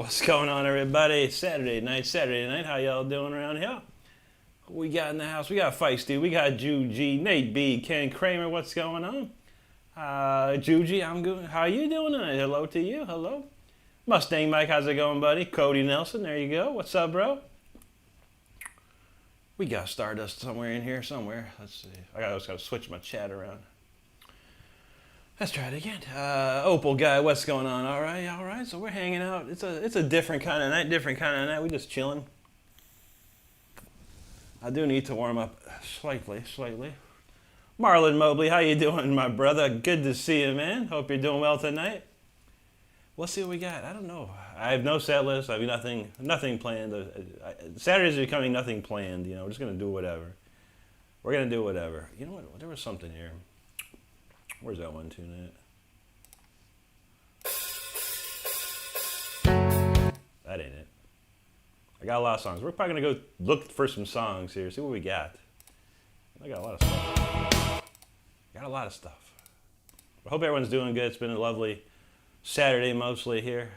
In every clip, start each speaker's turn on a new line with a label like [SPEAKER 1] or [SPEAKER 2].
[SPEAKER 1] What's going on, everybody? Saturday night. How y'all doing around here? Who we got in the house? We got Feisty, we got Juji, Nate B, Ken Kramer. What's going on? Juji, I'm good. How you doing tonight? Hello to you. Hello. Mustang Mike, how's it going, buddy? Cody Nelson, there you go. What's up, bro? We got Stardust somewhere in here, somewhere. Let's see. I just gotta switch my chat around. Let's try it again. Opal guy, what's going on? All right. So we're hanging out. It's a different kind of night. We just chilling. I do need to warm up slightly. Marlon Mobley, how you doing, my brother? Good to see you, man. Hope you're doing well tonight. Let's see what we got. I don't know. I have no set list. I have nothing planned. Saturdays are becoming nothing planned. You know, we're just gonna do whatever. We're gonna do whatever. You know what? There was something here. Where's that one tune at? That ain't it. I got a lot of songs. We're probably gonna go look for some songs here, see what we got. I got a lot of stuff. I hope everyone's doing good. It's been a lovely Saturday mostly here.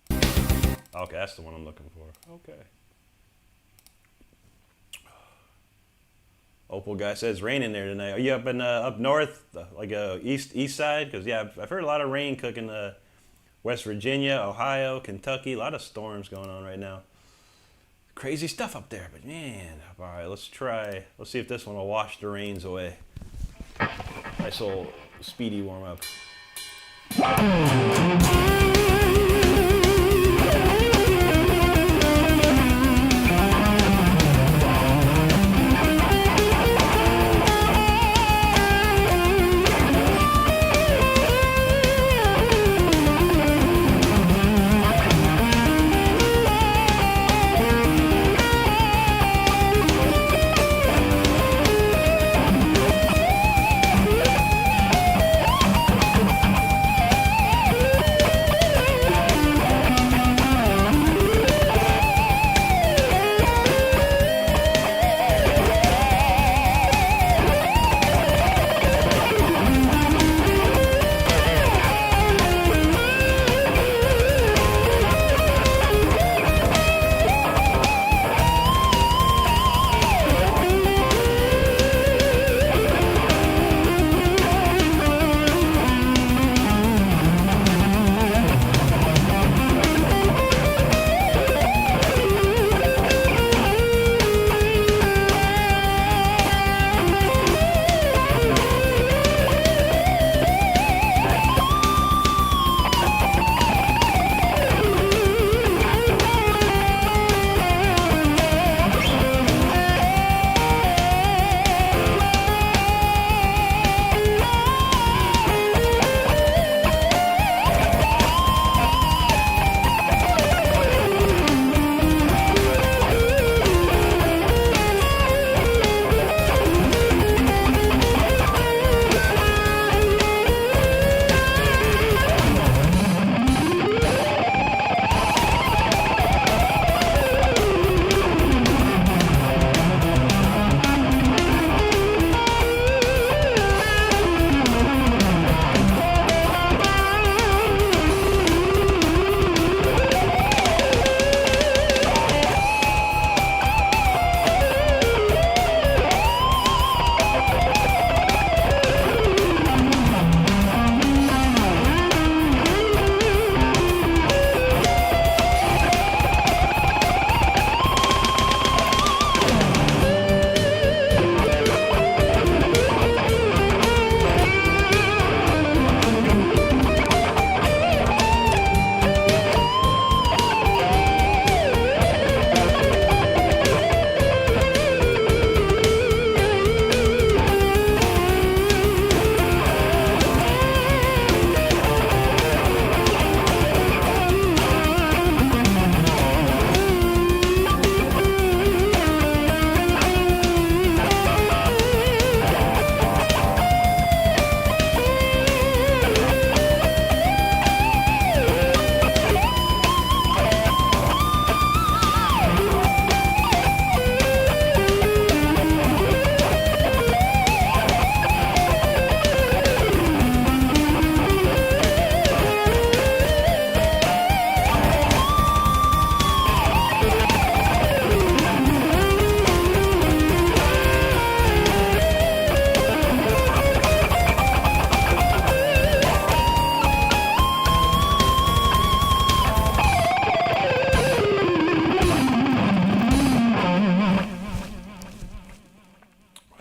[SPEAKER 1] Okay, that's the one I'm looking for. Okay. Opal guy says it's raining there tonight. Are you up in up north, like east side? Because yeah, I've heard a lot of rain cooking West Virginia, Ohio, Kentucky. A lot of storms going on right now. Crazy stuff up there, but man. All right, let's see if this one will wash the rains away. Nice little speedy warm up.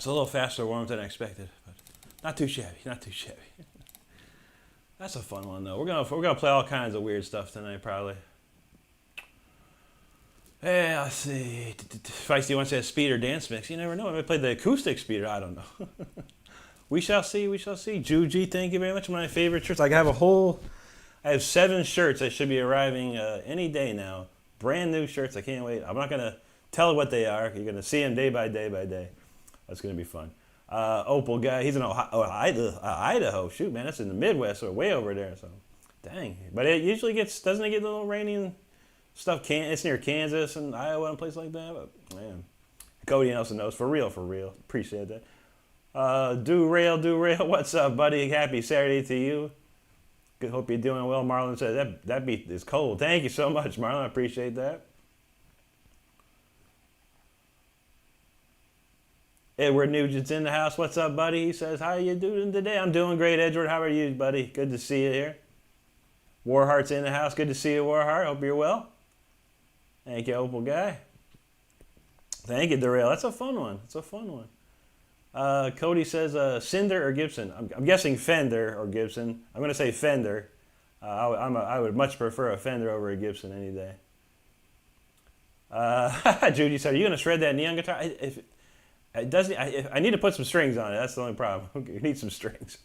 [SPEAKER 1] a little faster warm than I expected, but not too shabby, not too shabby. That's a fun one though. We're gonna play all kinds of weird stuff tonight, probably. Hey, let's see. Feisty wants to have speed or dance mix. You never know. I might play the acoustic speed. I don't know. We shall see. We shall see. Juji, thank you very much. One of my favorite shirts. I have 7 shirts that should be arriving any day now. Brand new shirts. I can't wait. I'm not gonna tell what they are. You're gonna see them day by day by day. That's gonna be fun. Opal guy. He's in Idaho. Shoot, man, that's in the Midwest or way over there. So, dang. But it usually doesn't it get a little rainy and stuff? It's near Kansas and Iowa and places like that. But man, Cody Nelson knows for real. Appreciate that. Do rail. What's up, buddy? Happy Saturday to you. Good. Hope you're doing well. Marlon says that beat is cold. Thank you so much, Marlon. I appreciate that. Edward Nugent's in the house. What's up, buddy? He says, how you doing today? I'm doing great, Edward. How are you, buddy? Good to see you here. Warheart's in the house. Good to see you, Warheart. Hope you're well. Thank you, Opal guy. Thank you, Darrell. That's a fun one. Cody says, Cinder or Gibson? I'm guessing Fender or Gibson. I'm going to say Fender. I would much prefer a Fender over a Gibson any day. Judy said, are you going to shred that neon guitar? I need to put some strings on it. That's the only problem. You need some strings.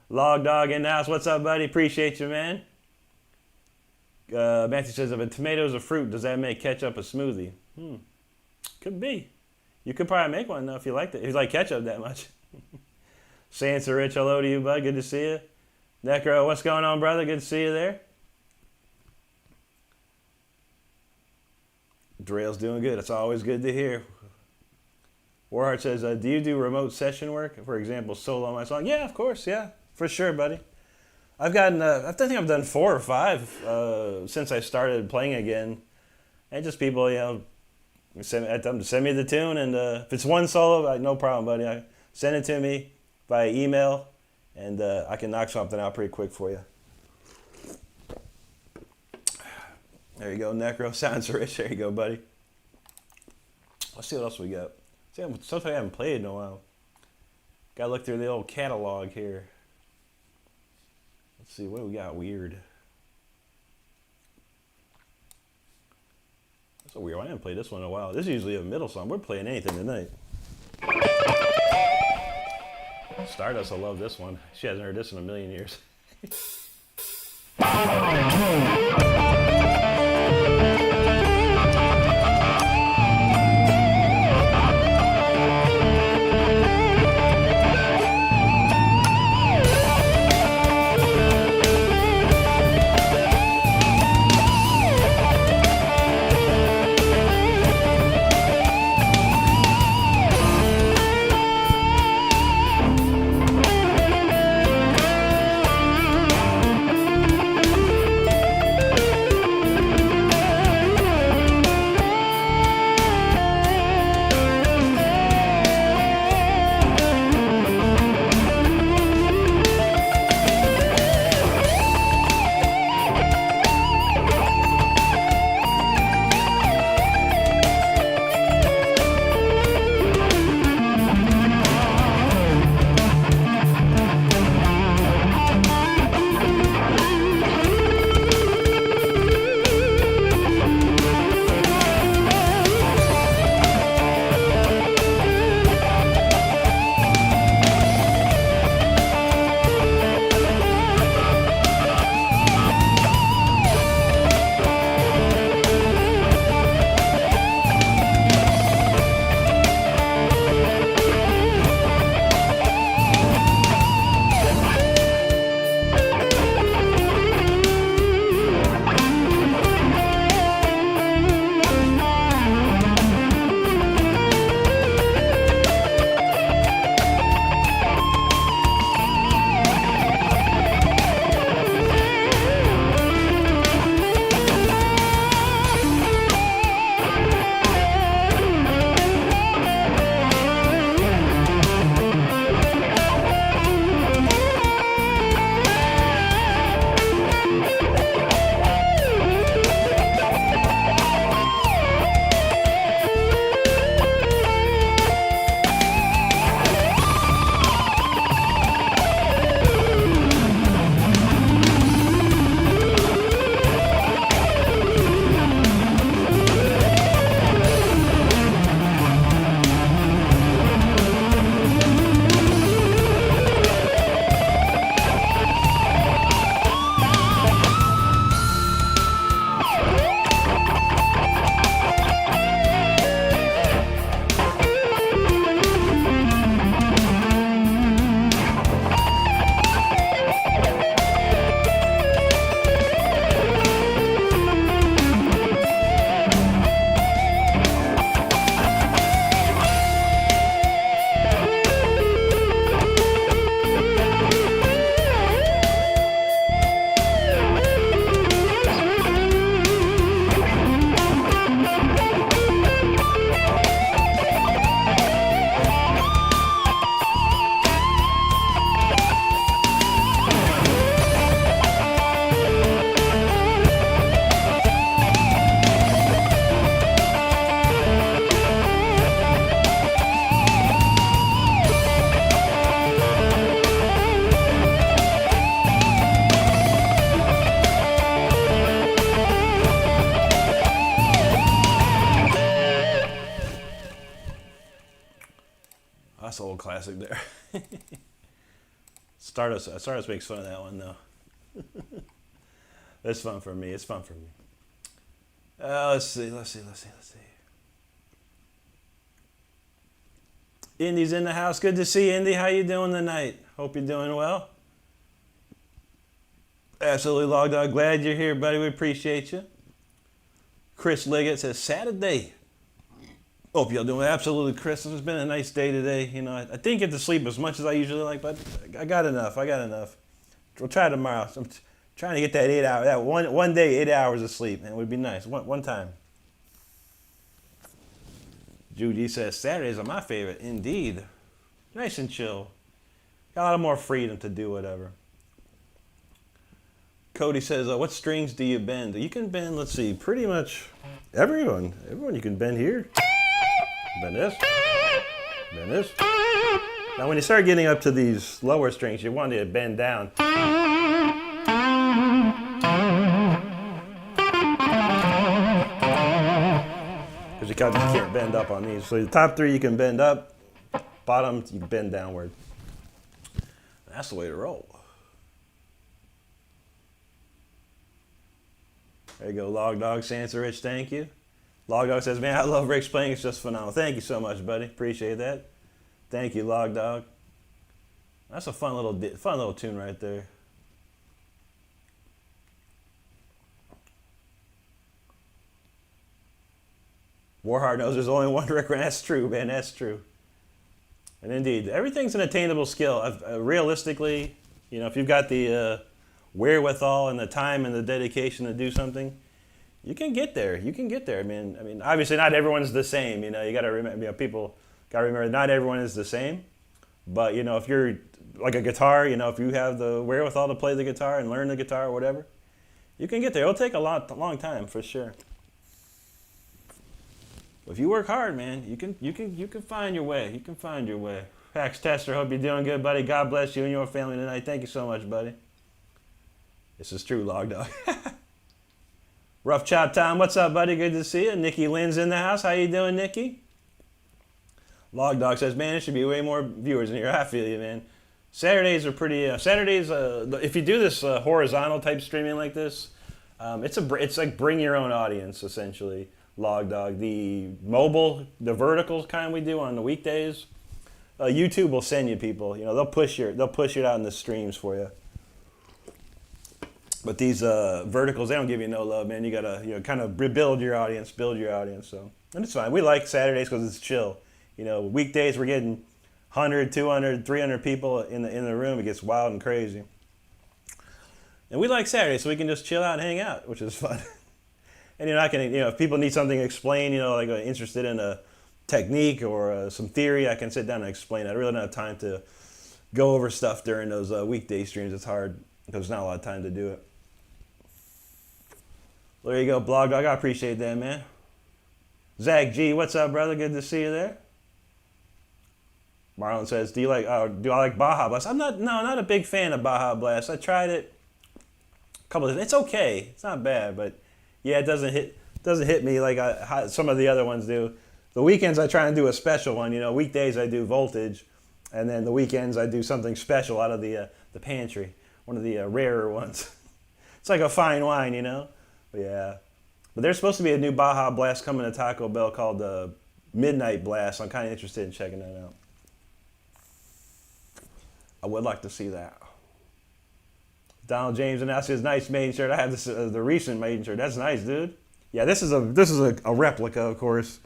[SPEAKER 1] Log Dog in the house. What's up, buddy? Appreciate you, man. Matthew says, if a tomato's a fruit, does that make ketchup a smoothie? Could be. You could probably make one, though, if you liked it. If you like ketchup that much. Sansa Rich, hello to you, bud. Good to see you. Necro, what's going on, brother? Good to see you there. Drill's doing good. It's always good to hear. Warheart says, do you do remote session work? For example, solo on my song? Yeah, of course. Yeah, for sure, buddy. I think I've done 4 or 5 since I started playing again. And just people, send me the tune. And if it's one solo, no problem, buddy. Send it to me by email, and I can knock something out pretty quick for you. There you go, Necro. Sounds rich. There you go, buddy. Let's see what else we got. Stuff I haven't played in a while. Gotta look through the old catalog here. Let's see, what do we got weird? That's a weird one. I haven't played this one in a while. This is usually a middle song. We're playing anything tonight. Stardust, I love this one. She hasn't heard this in a million years. classic there. Stardust makes fun of that one though. It's fun for me. It's fun for me. Let's see. Indy's in the house. Good to see you, Indy. How you doing tonight? Hope you're doing well. Absolutely, Log Dog. Glad you're here, buddy. We appreciate you. Chris Liggett says, Saturday. Hope y'all doing absolutely, Chris. It's been a nice day today. You know, I didn't get to sleep as much as I usually like, but I got enough. We'll try tomorrow. So I'm trying to get that 8 hour, that one day, 8 hours of sleep, man. It would be nice. One time. Judy says, Saturdays are my favorite. Indeed. Nice and chill. Got a lot more freedom to do whatever. Cody says, what strings do you bend? You can bend, let's see, pretty much everyone. Everyone you can bend here. Bend this. Bend this. Now when you start getting up to these lower strings, you want to bend down. Because you can't bend up on these. So the top three you can bend up, bottom you can bend downward. That's the way to roll. There you go, Log Dog, Sansa Rich, thank you. Log Dog says, man, I love Rick's playing, it's just phenomenal. Thank you so much, buddy, appreciate that. Thank you, Log Dog. That's a fun little tune right there. Warhard knows there's only one Rick, that's true, man, that's true. And indeed, everything's an attainable skill. Realistically, you know, if you've got the wherewithal and the time and the dedication to do something, you can get there. You can get there. I mean, obviously not everyone's the same. You know, you got to remember. You know, people got to remember not everyone is the same. But you know, if you're like a guitar, you know, if you have the wherewithal to play the guitar and learn the guitar or whatever, you can get there. It'll take a long time for sure. If you work hard, man, you can find your way. You can find your way. Pax Tester, hope you're doing good, buddy. God bless you and your family tonight. Thank you so much, buddy. This is true, Log Dog. Rough Chop Time, what's up, buddy? Good to see you. Nikki Lynn's in the house. How you doing, Nikki? Log Dog says, man, there should be way more viewers in here. I feel you, man. Saturdays are pretty. If you do this horizontal type streaming like this, it's like bring your own audience essentially. Log Dog. The mobile, the vertical kind we do on the weekdays, YouTube will send you people. You know, they'll push it out in the streams for you. But these verticals, they don't give you no love, man. You gotta kind of build your audience. So, and it's fine. We like Saturdays because it's chill. You know, weekdays we're getting 100, 200, 300 people in the room. It gets wild and crazy. And we like Saturdays, so we can just chill out and hang out, which is fun. And if people need something explained, you know, like interested in a technique or some theory, I can sit down and explain it. I really don't have time to go over stuff during those weekday streams. It's hard because there's not a lot of time to do it. There you go, Blog Dog. I appreciate that, man. Zach G, what's up, brother? Good to see you there. Marlon says, do I like Baja Blast? Not a big fan of Baja Blast. I tried it a couple of times. It's okay. It's not bad, but yeah, it doesn't hit me like some of the other ones do. The weekends I try and do a special one. You know, weekdays I do Voltage, and then the weekends I do something special out of the pantry, one of the rarer ones. It's like a fine wine, you know. But yeah, but there's supposed to be a new Baja Blast coming to Taco Bell called the Midnight Blast. I'm kind of interested in checking that out. I would like to see that. Donald James and says, nice maiden shirt. I have this the recent maiden shirt. That's nice, dude. Yeah, this is a replica, of course.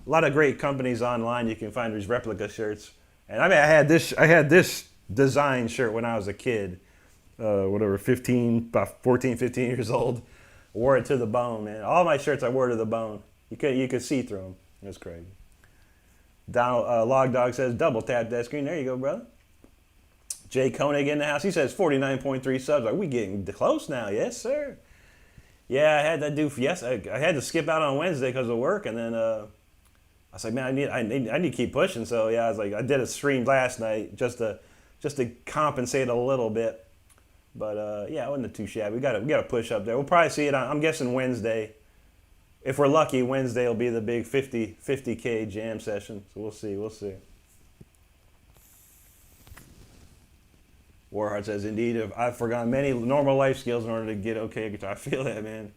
[SPEAKER 1] A lot of great companies online you can find these replica shirts. And I mean, I had this design shirt when I was a kid, about 14, 15 years old. Wore it to the bone, man. All my shirts I wore to the bone. You could see through them. That's crazy. Donald Log Dog says, double tap that screen. There you go, brother. Jay Koenig in the house. He says 49.3 subs. Are we getting close now? Yes, sir. Yeah, I had to do. Yes, I had to skip out on Wednesday because of work, and then I was like, man, I need to keep pushing. So yeah, I was like, I did a stream last night just to compensate a little bit. But yeah, it wasn't too shabby. We got to push up there. We'll probably see it on, I'm guessing Wednesday. If we're lucky, Wednesday will be the big 50K jam session. So we'll see. Warheart says, indeed, I've forgotten many normal life skills in order to get okay guitar. I feel that, man.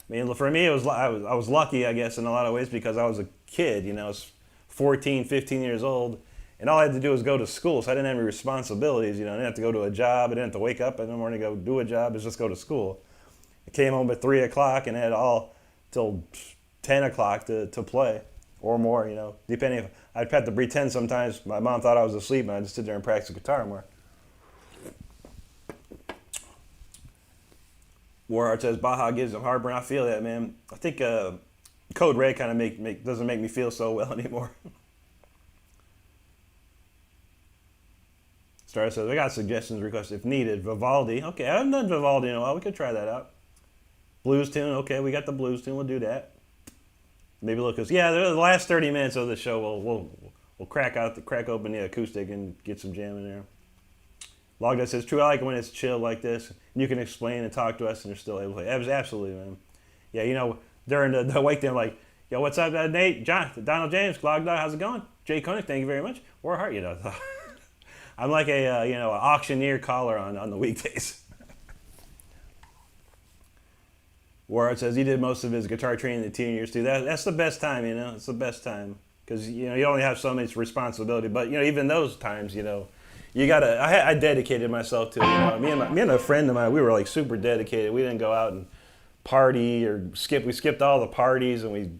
[SPEAKER 1] I mean, for me, I was lucky, I guess, in a lot of ways because I was a kid, you know, I was 14, 15 years old, and all I had to do was go to school, so I didn't have any responsibilities, you know, I didn't have to go to a job, I didn't have to wake up in the morning to go do a job, it's just go to school. I came home at 3 o'clock and had all till 10 o'clock to play, or more, you know, depending if I'd have to pretend sometimes my mom thought I was asleep and I'd just sit there and practice guitar more. Warheart says, Baja gives him heartburn. I feel that, man. I think Code Red kind of doesn't make me feel so well anymore. Star says, I got suggestions, requests if needed. Vivaldi. Okay, I haven't done Vivaldi in a while. We could try that out. Blues tune. Okay, we got the blues tune. We'll do that. Maybe look, cause yeah, the last 30 minutes of the show, we'll crack open the acoustic and get some jam in there. Logda says, true, I like it when it's chill like this. You can explain and talk to us and you're still able to play. Absolutely, man. Yeah, you know, during the wake day, I'm like, yo, what's up, Nate, John, Donald James, Logda, how's it going? Jay Koenig, thank you very much. Warheart, you know. I'm like a, an auctioneer caller on the weekdays. Warheart says he did most of his guitar training in the teen years too. That's the best time, you know. It's the best time because, you know, you only have so much responsibility. But, you know, even those times, you know, you gotta. I dedicated myself to it. You know, me and a friend of mine, we were like super dedicated. We didn't go out and party or skip. We skipped all the parties and we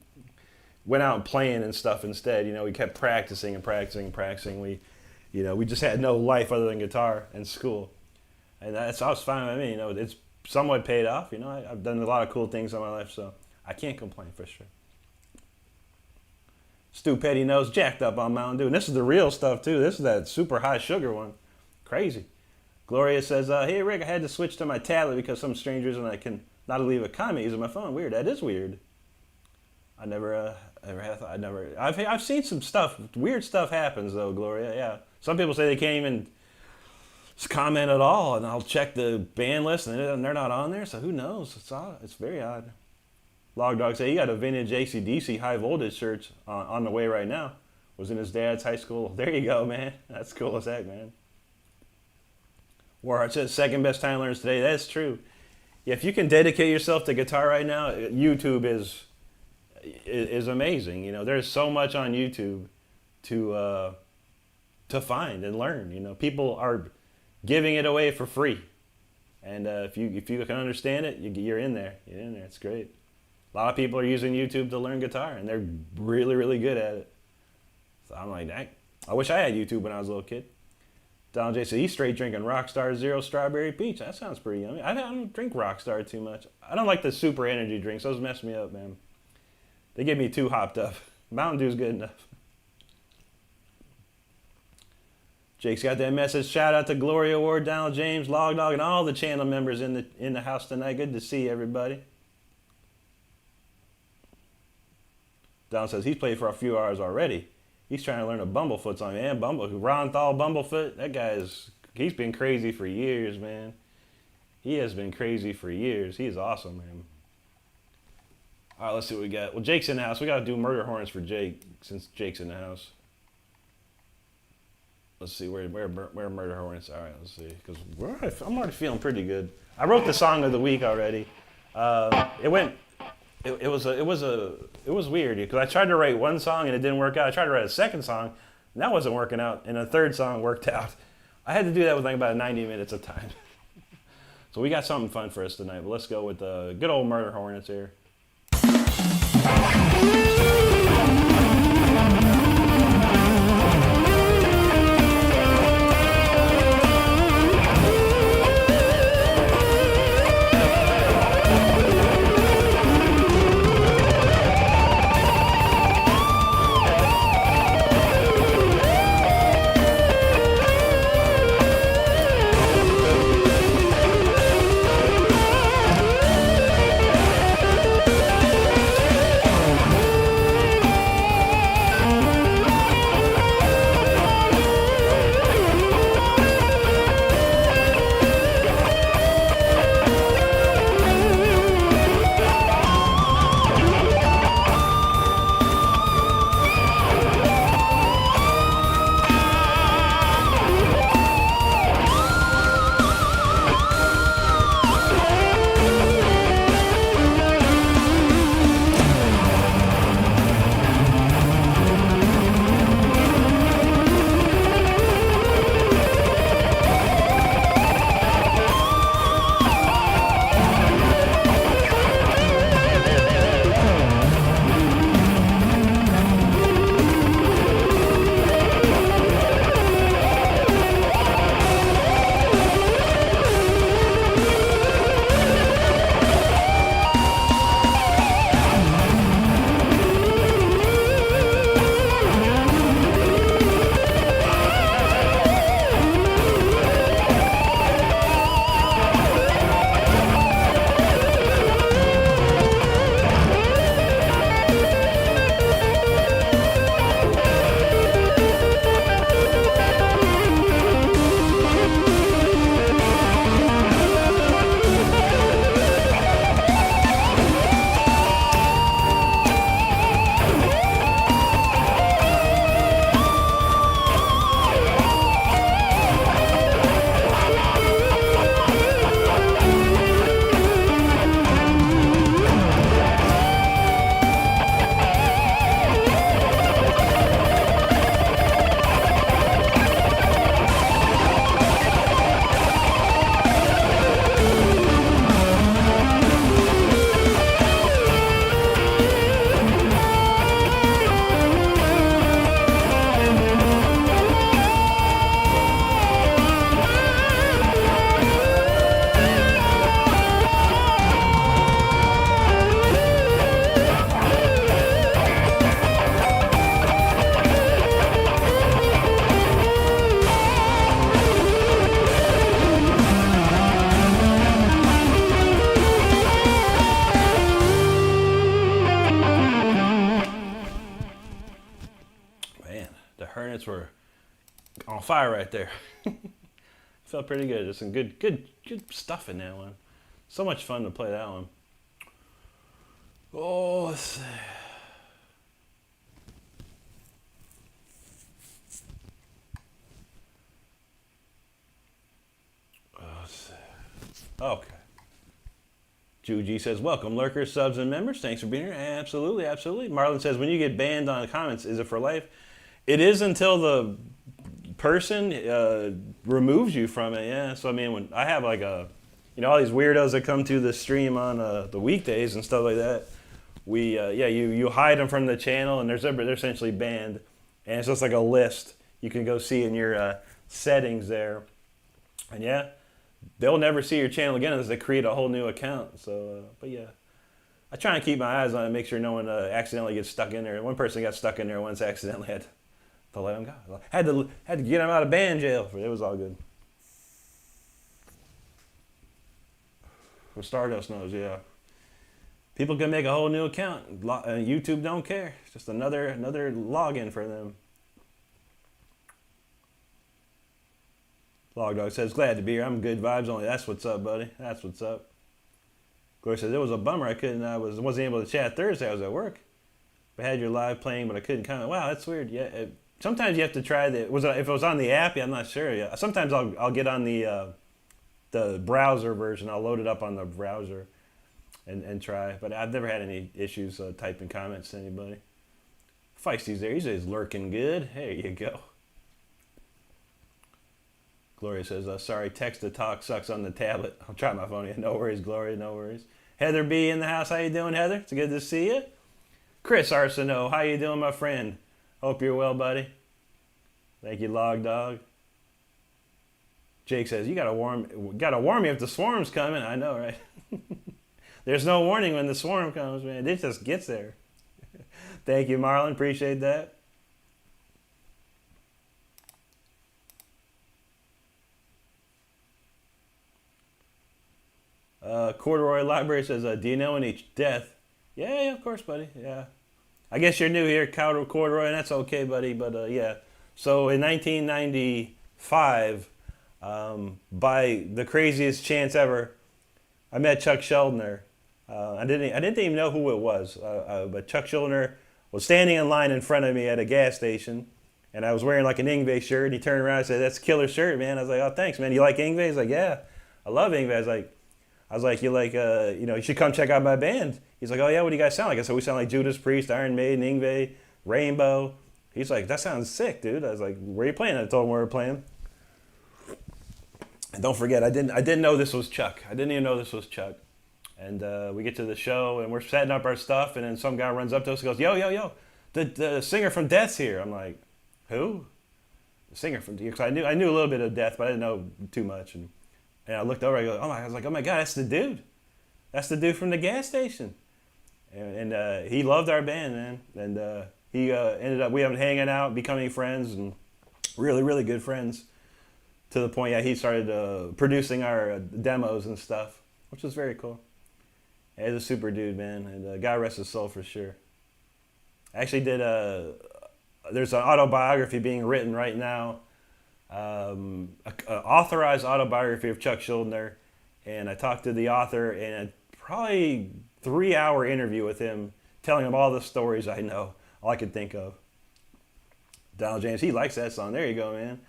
[SPEAKER 1] went out and playing and stuff instead. You know, we kept practicing and practicing and practicing. We just had no life other than guitar and school, and that's was fine with me. You know, it's somewhat paid off. You know, I've done a lot of cool things in my life, so I can't complain for sure. Stu Petty knows jacked up on Mountain Dew. And this is the real stuff, too. This is that super high sugar one. Crazy. Gloria says, hey, Rick, I had to switch to my tablet because some strangers and I can not leave a comment using my phone. Weird. That is weird. I've seen some stuff. Weird stuff happens, though, Gloria. Yeah. Some people say they can't even comment at all. And I'll check the band list and they're not on there. So who knows? It's odd. It's very odd. Log Dog said he got a vintage AC/DC high voltage shirt on the way right now. Was in his dad's high school. There you go, man. That's cool as heck, man. Warheart says second best time learners today. That's true. Yeah, if you can dedicate yourself to guitar right now, YouTube is amazing. You know, there's so much on YouTube to find and learn. You know, people are giving it away for free, and if you can understand it, you're in there. You're in there. It's great. A lot of people are using YouTube to learn guitar, and they're really, really good at it. So I'm like, I wish I had YouTube when I was a little kid. Donald J said he's straight drinking Rockstar Zero Strawberry Peach. That sounds pretty yummy. I don't drink Rockstar too much. I don't like the super energy drinks. Those mess me up, man. They get me too hopped up. Mountain Dew's good enough. Jake's got that message. Shout out to Gloria Ward, Donald James, Log Dog, and all the channel members in the house tonight. Good to see everybody. Donald says he's played for a few hours already. He's trying to learn a Bumblefoot song. Man, Ron Thal Bumblefoot, that guy he's been crazy for years, man. He has been crazy for years. He's awesome, man. All right, let's see what we got. Well, Jake's in the house. We got to do Murder Hornets for Jake since Jake's in the house. Let's see, where Murder Hornets? All right, let's see. Because I'm already feeling pretty good. I wrote the song of the week already. It was weird because I tried to write one song and it didn't work out. I tried to write a second song and that wasn't working out, and a third song worked out. I had to do that with like about 90 minutes of time. So we got something fun for us tonight. But let's go with the good old Murder Hornets here. minutes were on fire right there. Felt pretty good. There's some good stuff in that one. So much fun to play that one. Oh, let's see. Okay. Juji says, welcome, lurkers, subs, and members. Thanks for being here. Absolutely, absolutely. Marlon says, when you get banned on the comments, is it for life? It is until the person removes you from it, yeah. So, I mean, when I have like all these weirdos that come to the stream on the weekdays and stuff like that, you hide them from the channel, and they're essentially banned. And it's just like a list you can go see in your settings there. And yeah, they'll never see your channel again unless they create a whole new account. So, but yeah, I try and keep my eyes on it, make sure no one accidentally gets stuck in there. One person got stuck in there once accidentally. Had to let him go. Had to get him out of ban jail. It was all good. For Stardust knows, yeah. People can make a whole new account. YouTube don't care. It's just another login for them. Logdog says, glad to be here. I'm good vibes only. That's what's up, buddy. That's what's up. Gloria says, it was a bummer. I wasn't able to chat Thursday. I was at work. I had your live playing, but I couldn't comment. Wow, that's weird. Yeah. Sometimes you have to try if it was on the app, yeah, I'm not sure. Yeah. Sometimes I'll get on the browser version. I'll load it up on the browser and try. But I've never had any issues typing comments to anybody. Feisty's there. He's lurking good. There you go. Gloria says, sorry, text to talk sucks on the tablet. I'll try my phone. Yeah, no worries, Gloria, no worries. Heather B in the house. How you doing, Heather? It's good to see you. Chris Arsenault, how you doing, my friend? Hope you're well, buddy. Thank you, Log Dog. Jake says, you gotta warn me if the swarm's coming. I know, right? There's no warning when the swarm comes, man. It just gets there. Thank you, Marlon. Appreciate that. Corduroy Library says, do you know any death? Yeah, of course, buddy. Yeah. I guess you're new here, Corduroy, and that's okay, buddy. But yeah. So in 1995, by the craziest chance ever, I met Chuck Schuldiner. I didn't even know who it was, but Chuck Schuldiner was standing in line in front of me at a gas station, and I was wearing like an Yngwie shirt. And he turned around and said, "That's a killer shirt, man." I was like, "Oh, thanks, man. You like Yngwie?" He's like, "Yeah, I love Yngwie." I was like, you should come check out my band. He's like, "Oh yeah, what do you guys sound like?" I said, "We sound like Judas Priest, Iron Maiden, Yngwie, Rainbow." He's like, "That sounds sick, dude." I was like, "Where are you playing?" I told him where we were playing. And don't forget, I didn't know this was Chuck. I didn't even know this was Chuck. And we get to the show, and we're setting up our stuff, and then some guy runs up to us and goes, yo, the singer from Death's here. I'm like, who? The singer from Death. I knew a little bit of Death, but I didn't know too much. And I looked over, I was like, oh my God, that's the dude. That's the dude from the gas station. And he loved our band, man. And he ended up, we ended up hanging out, becoming friends, and really, really good friends. To the point, he started producing our demos and stuff, which was very cool. He's a super dude, man, and God rest his soul for sure. I actually did there's an autobiography being written right now, an authorized autobiography of Chuck Schuldiner, and I talked to the author in a probably 3-hour interview with him, telling him all the stories I know, all I could think of. Donald James, he likes that song. There you go, man.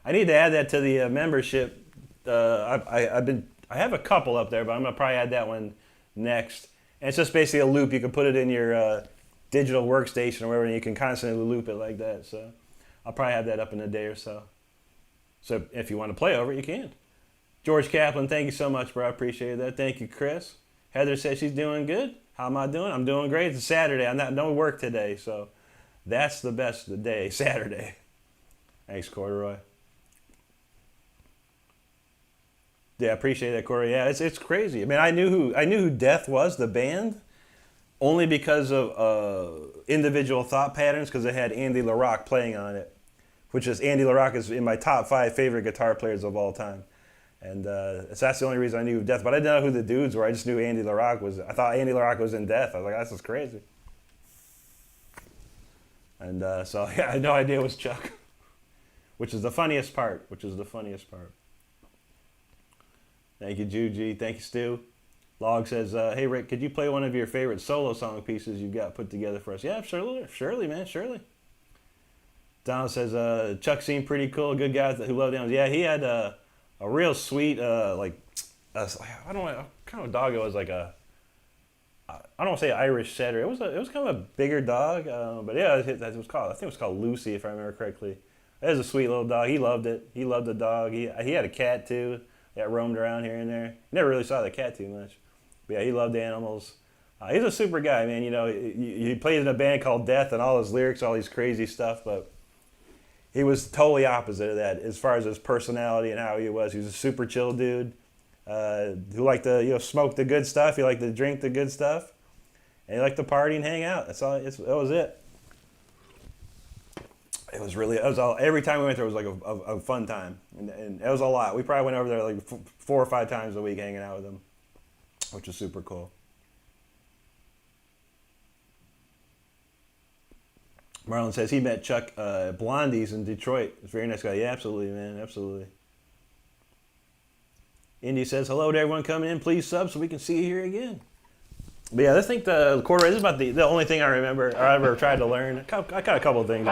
[SPEAKER 1] I need to add that to the membership. I have a couple up there, but I'm gonna probably add that one next. And it's just basically a loop. You can put it in your digital workstation or wherever, and you can constantly loop it like that. So I'll probably have that up in a day or so. So if you want to play over it, you can. George Kaplan, thank you so much, bro. I appreciate that. Thank you, Chris. Heather says she's doing good. How am I doing? I'm doing great. It's a Saturday. No work today, so that's the best day, Saturday. Thanks, Corduroy. Yeah, I appreciate that, Corey. Yeah, it's crazy. I mean, I knew who Death was, the band, only because of individual thought patterns, because it had Andy LaRocque playing on it, which is Andy LaRocque is in my top 5 favorite guitar players of all time, and so that's the only reason I knew Death. But I didn't know who the dudes were. I just knew Andy LaRocque was. I thought Andy LaRocque was in Death. I was like, that's just crazy. And so yeah, I had no idea it was Chuck. which is the funniest part. Thank you, Juji. Thank you, Stu. Log says, hey, Rick, could you play one of your favorite solo song pieces you've got put together for us? Yeah, surely, man, surely. Don says, Chuck seemed pretty cool. Good guy who loved animals. Yeah, he had a real sweet, I don't know what kind of dog it was, I don't want to say Irish setter. It was kind of a bigger dog, but yeah, I think it was called Lucy, if I remember correctly. It was a sweet little dog. He loved it. He loved the dog. He had a cat too that roamed around here and there. Never really saw the cat too much. But yeah, he loved animals. He's a super guy, man. You know, he played in a band called Death, and all his lyrics, all these crazy stuff, but he was totally opposite of that as far as his personality and how he was. He was a super chill dude who liked to smoke the good stuff. He liked to drink the good stuff, and he liked to party and hang out. That was it. It was all. Every time we went there, it was like a fun time, and it was a lot. We probably went over there like 4 or 5 times a week hanging out with him, which is super cool. Marlon says he met Chuck Blondie's in Detroit. He's a very nice guy. Yeah, absolutely, man. Absolutely. Indy says, hello to everyone coming in. Please sub so we can see you here again. But yeah, I think the quarter is about the only thing I remember or I ever tried to learn. I got a couple of things.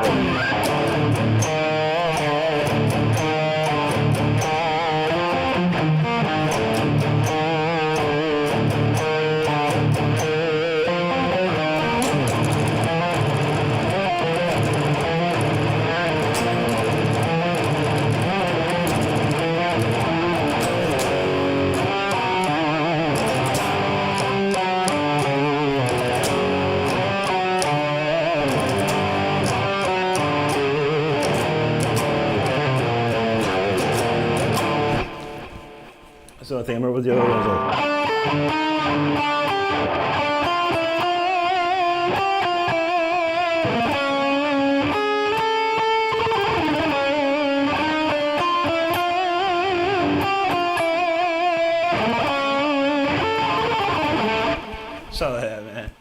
[SPEAKER 1] So I think I remember what the other one was like. So yeah, man.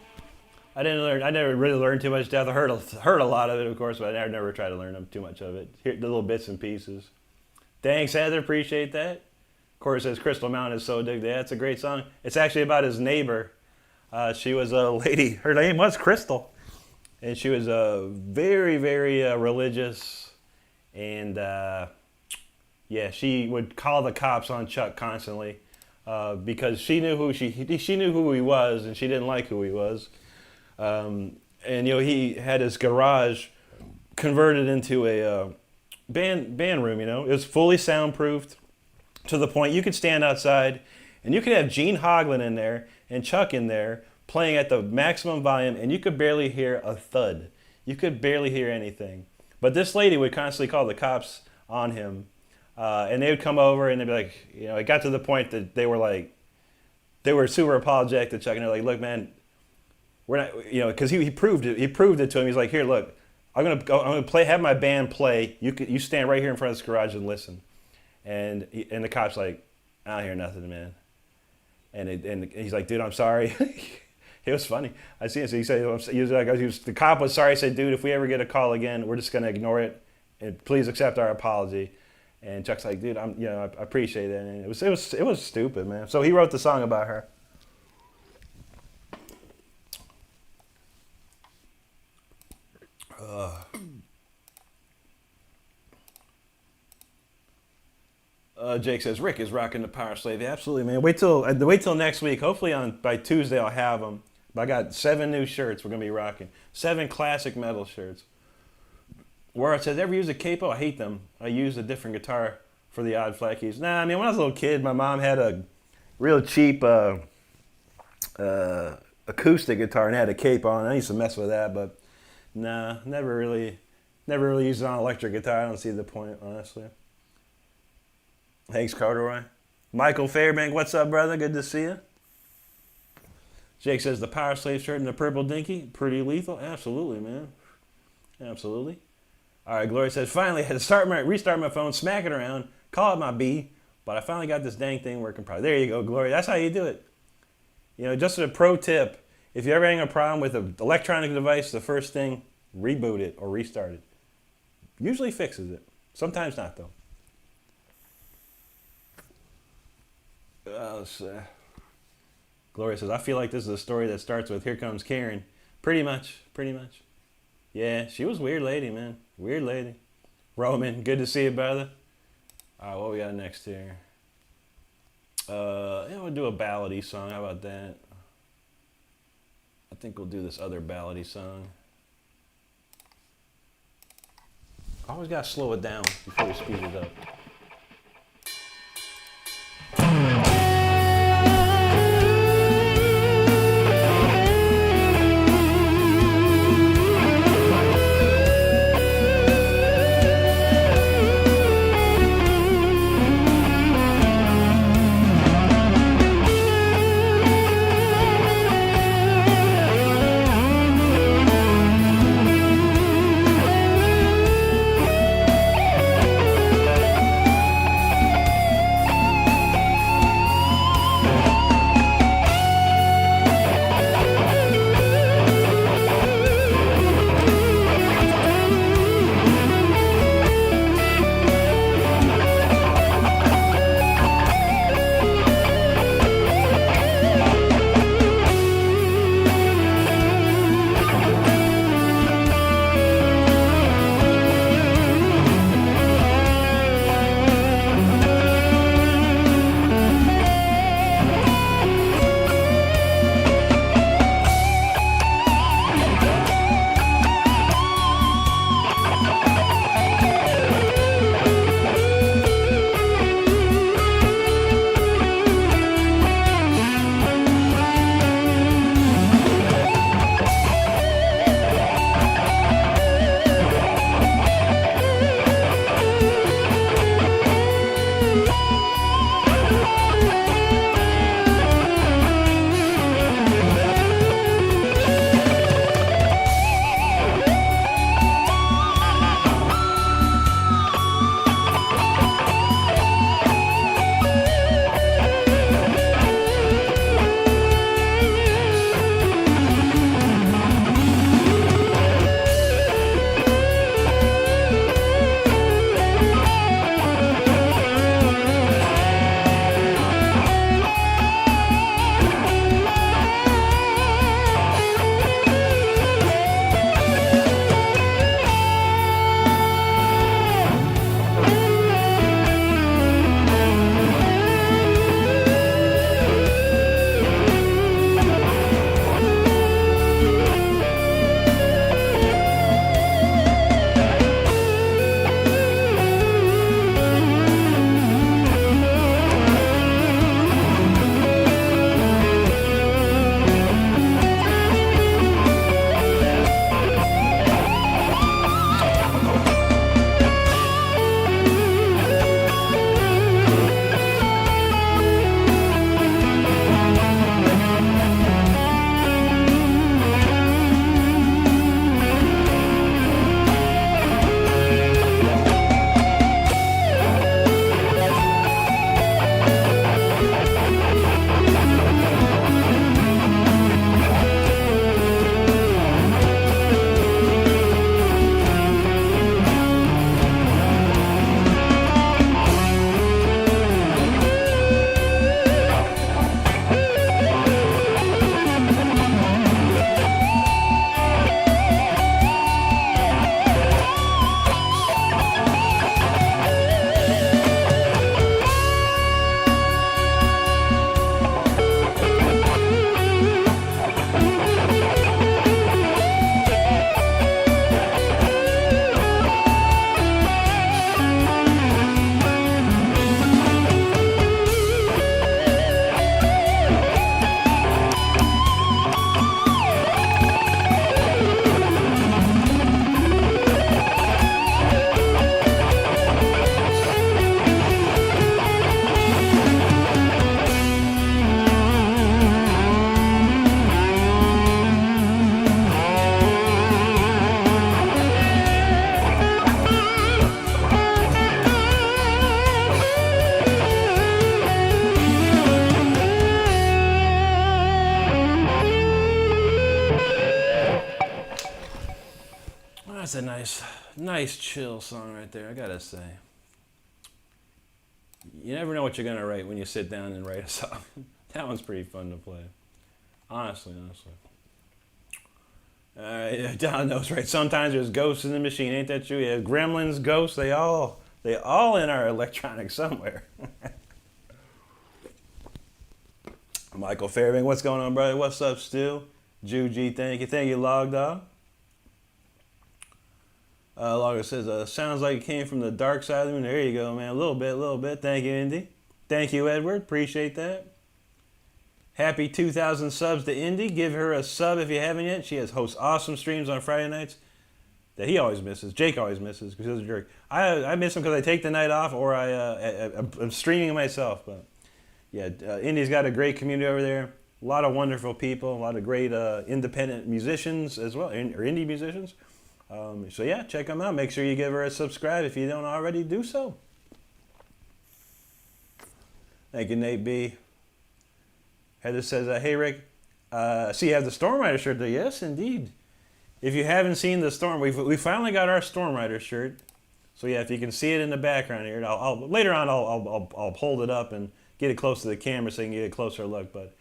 [SPEAKER 1] I never really learned too much Death. I heard a lot of it, of course, but I never tried to learn too much of it. Hear the little bits and pieces. Thanks, Heather. Appreciate that. Corey says Crystal Mountain is so dig. Yeah, it's a great song. It's actually about his neighbor. She was a lady. Her name was Crystal. And she was very, very religious. And yeah, she would call the cops on Chuck constantly because she knew who she knew who he was, and she didn't like who he was. And he had his garage converted into a band room. It was fully soundproofed. To the point you could stand outside and you could have Gene Hoglan in there and Chuck in there playing at the maximum volume, and you could barely hear a thud. You could barely hear anything. But this lady would constantly call the cops on him, and they would come over and they'd be like, it got to the point that they were super apologetic to Chuck, and they're like, look, man, we're not, because he proved it. He proved it to him. He's like, here, look, I'm gonna have my band play. You stand right here in front of this garage and listen. And the cop's like, I don't hear nothing, man. And he's like, dude, I'm sorry. It was funny. I see it. So the cop was sorry. He said, dude, if we ever get a call again, we're just gonna ignore it, and please accept our apology. And Chuck's like, dude, I appreciate it. And it was stupid, man. So he wrote the song about her. Jake says Rick is rocking the Power Slave. Yeah, absolutely, man. Wait till next week. Hopefully by Tuesday I'll have them. But I got 7 new shirts we're gonna be rocking. 7 classic metal shirts. Where it says, ever use a capo? I hate them. I use a different guitar for the odd flat keys. Nah, I mean when I was a little kid, my mom had a real cheap acoustic guitar and had a capo on. I used to mess with that, but nah, never really used it on an electric guitar. I don't see the point, honestly. Thanks, Carteroy. Michael Fairbank, what's up, brother? Good to see you. Jake says the Power Slave shirt and the purple dinky, pretty lethal. Absolutely, man. Absolutely. All right, Gloria says, finally, I had to restart my phone, smack it around, call it my B, but I finally got this dang thing working properly. There you go, Gloria. That's how you do it. Just a pro tip, if you're ever having a problem with an electronic device, the first thing, reboot it or restart it. Usually fixes it. Sometimes not, though. Gloria says, I feel like this is a story that starts with "Here comes Karen." Pretty much, pretty much. Yeah, she was a weird lady, man. Weird lady. Roman, good to see you, brother. All right, what we got next here? Yeah, we'll do a ballady song. How about that? I think we'll do this other ballady song. Always got to slow it down before we speed it up. That's a nice Nice chill song right there, I gotta say. You never know what you're gonna write when you sit down and write a song. That one's pretty fun to play. Honestly. Don knows, right? Sometimes there's ghosts in the machine, ain't that true? Yeah, gremlins, ghosts, they all in our electronics somewhere. Michael Fairbank, what's going on, brother? What's up, Stu? Juji, thank you, Log Dog. Logger says, sounds like it came from the dark side of the moon. There you go, man. A little bit. Thank you, Indy. Thank you, Edward. Appreciate that. Happy 2,000 subs to Indy. Give her a sub if you haven't yet. She hosts awesome streams on Friday nights that he always misses. Jake always misses because he's a jerk. I miss him because I take the night off or I'm streaming myself. But yeah, Indy's got a great community over there. A lot of wonderful people. A lot of great independent musicians as well, or indie musicians. So yeah, check them out. Make sure you give her a subscribe if you don't already do so. Thank you, Nate B. Heather says, hey Rick, see you have the Storm Rider shirt there. Yes, indeed. If you haven't seen the Storm, we finally got our Storm Rider shirt. So yeah, if you can see it in the background here, later on I'll hold it up and get it close to the camera so you can get a closer look. But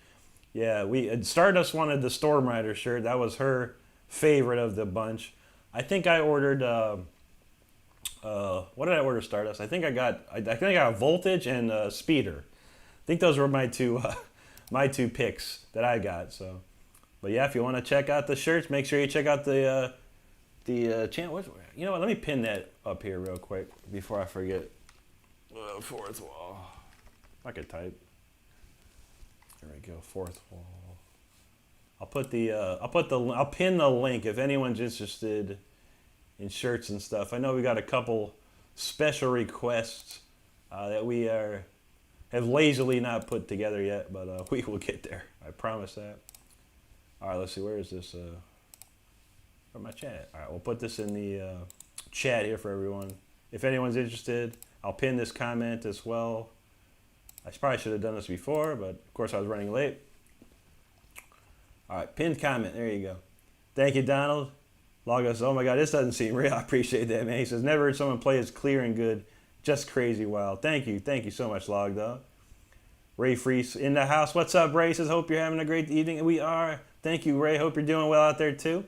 [SPEAKER 1] yeah, Stardust wanted the Storm Rider shirt. That was her favorite of the bunch. I think I ordered. What did I order? Stardust. I think I got Voltage and Speeder. I think those were my two picks that I got. So, but yeah, if you want to check out the shirts, make sure you check out the channel. You know what? Let me pin that up here real quick before I forget. Fourth wall. I could type. There we go. Fourth wall. I'll pin the link if anyone's interested in shirts and stuff. I know we got a couple special requests that we have lazily not put together yet, but we will get there. I promise that. All right, let's see. Where is this? Where's my chat? All right, we'll put this in the chat here for everyone. If anyone's interested, I'll pin this comment as well. I probably should have done this before, but of course I was running late. All right, pinned comment. There you go. Thank you, Donald. Logos, oh my God, this doesn't seem real. I appreciate that, man. He says, never heard someone play as clear and good. Just crazy wild. Thank you so much, Log Dog. Ray Freese in the house. What's up, Ray? Says, hope you're having a great evening. We are. Thank you, Ray. Hope you're doing well out there, too.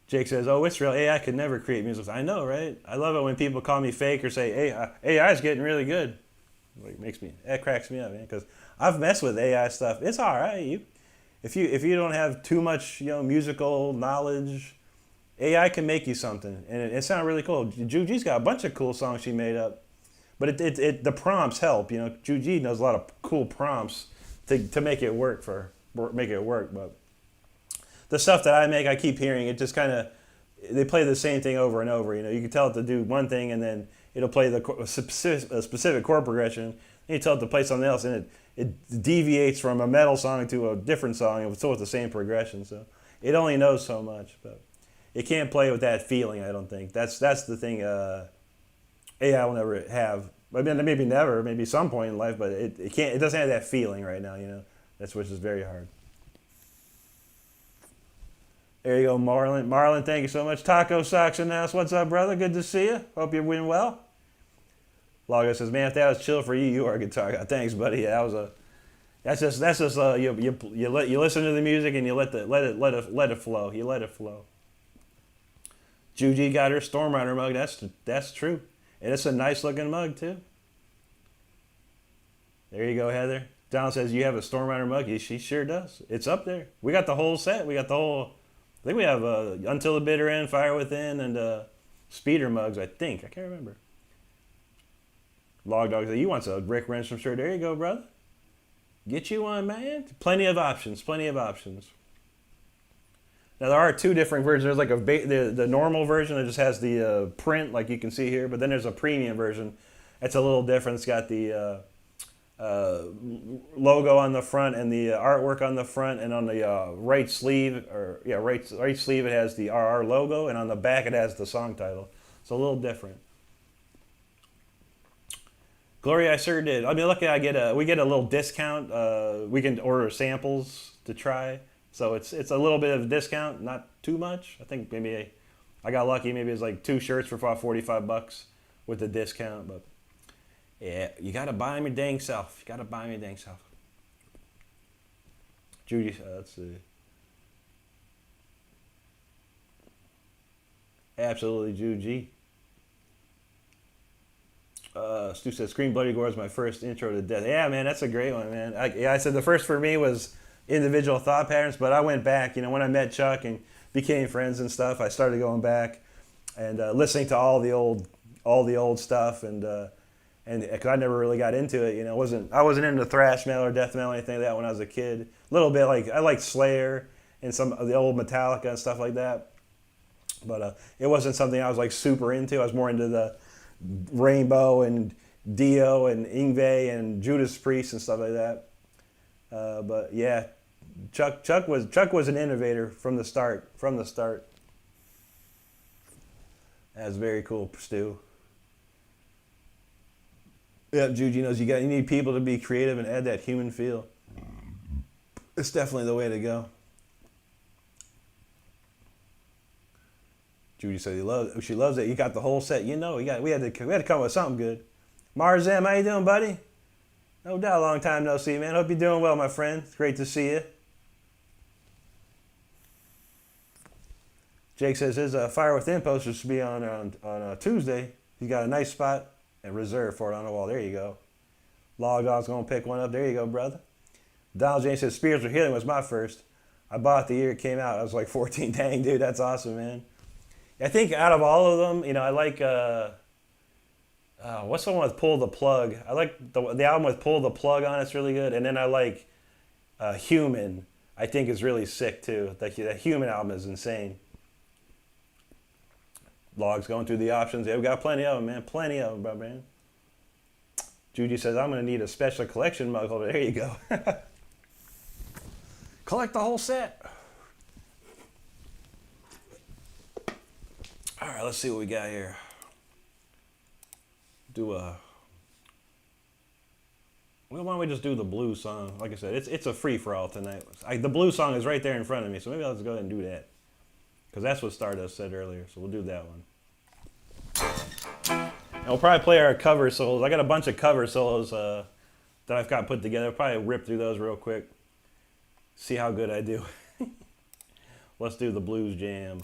[SPEAKER 1] Jake says, oh, it's real. AI could never create music. I know, right? I love it when people call me fake or say, hey, AI is getting really good. That cracks me up, man, because I've messed with AI stuff. It's all right. If you don't have too much musical knowledge, AI can make you something, and it sounds really cool. Juji's got a bunch of cool songs she made up, but the prompts help. Juji knows a lot of cool prompts to make it work But the stuff that I make, I keep hearing it. Just kind of they play the same thing over and over. You can tell it to do one thing, and then it'll play a specific chord progression. And you tell it to play something else, and it deviates from a metal song to a different song, and still with the same progression. So it only knows so much, but it can't play with that feeling. I don't think that's the thing. AI will never have. I mean, maybe never, maybe some point in life, but it can't. It doesn't have that feeling right now. Which is very hard. There you go, Marlon. Marlon, thank you so much. Taco Socks in the house. What's up, brother? Good to see you. Hope you're doing well. Lago says, man, if that was chill for you, you are a guitar guy. Thanks, buddy. Yeah, that's just you listen to the music and you let it flow. You let it flow. Juji got her Storm Rider mug. That's true. And it's a nice looking mug too. There you go, Heather. Donald says, you have a Storm Rider mug? She sure does. It's up there. We got the whole set. I think we have Until the Bitter End, Fire Within, and Speeder mugs, I think. I can't remember. Log Dog says, you want a Rick Renstrom shirt? There you go, brother. Get you one, man. Plenty of options. Now, there are two different versions. There's like the normal version that just has the print, like you can see here, but then there's a premium version. It's a little different. It's got the logo on the front and the artwork on the front, and on the right sleeve, right sleeve, it has the RR logo, and on the back it has the song title. It's a little different. Gloria, I sure did. I mean, look, we get a little discount. We can order samples to try, so it's a little bit of a discount, not too much. I think maybe I got lucky. Maybe it was like 2 shirts for about $45 with the discount. But yeah, you got to buy them your dang self. You got to buy them your dang self. Judy, let's see. Absolutely, Judy. Stu said, Scream Bloody Gore is my first intro to death. Yeah, man, that's a great one, man. I said the first for me was Individual Thought Patterns, but I went back, when I met Chuck and became friends and stuff, I started going back and listening to all the old stuff, and because I never really got into it, I wasn't into thrash metal or death metal or anything like that when I was a kid. A little bit, like I liked Slayer and some of the old Metallica and stuff like that, but it wasn't something I was like super into. I was more into the Rainbow and Dio and Yngwie and Judas Priest and stuff like that. But yeah, Chuck was an innovator from the start. That's very cool, Stu. Yeah, Jude, you need people to be creative and add that human feel. It's definitely the way to go. Judy said she loves it. You got the whole set. We had to come up with something good. Marzam, how you doing, buddy? No doubt, long time no see, man. Hope you're doing well, my friend. It's great to see you. Jake says his Fire Within poster should be on Tuesday. He's got a nice spot and reserved for it on the wall. There you go. Log Dog's going to pick one up. There you go, brother. Donald James says Spiritual Healing was my first. I bought it the year it came out. I was like 14. Dang, dude, that's awesome, man. I think out of all of them, I like, what's the one with Pull the Plug? I like the album with Pull the Plug on it's really good. And then I like Human, I think is really sick too. The Human album is insane. Logs going through the options. Yeah, we got plenty of them, man. Plenty of them, bro, man. Judy says, I'm going to need a special collection mug holder. There you go. Collect the whole set. All right, let's see what we got here. Why don't we just do the blues song? Like I said, it's a free-for-all tonight. The blues song is right there in front of me, so maybe I'll just go ahead and do that. Because that's what Stardust said earlier, so we'll do that one. And we'll probably play our cover solos. I got a bunch of cover solos that I've got put together. I'll probably rip through those real quick. See how good I do. Let's do the blues jam.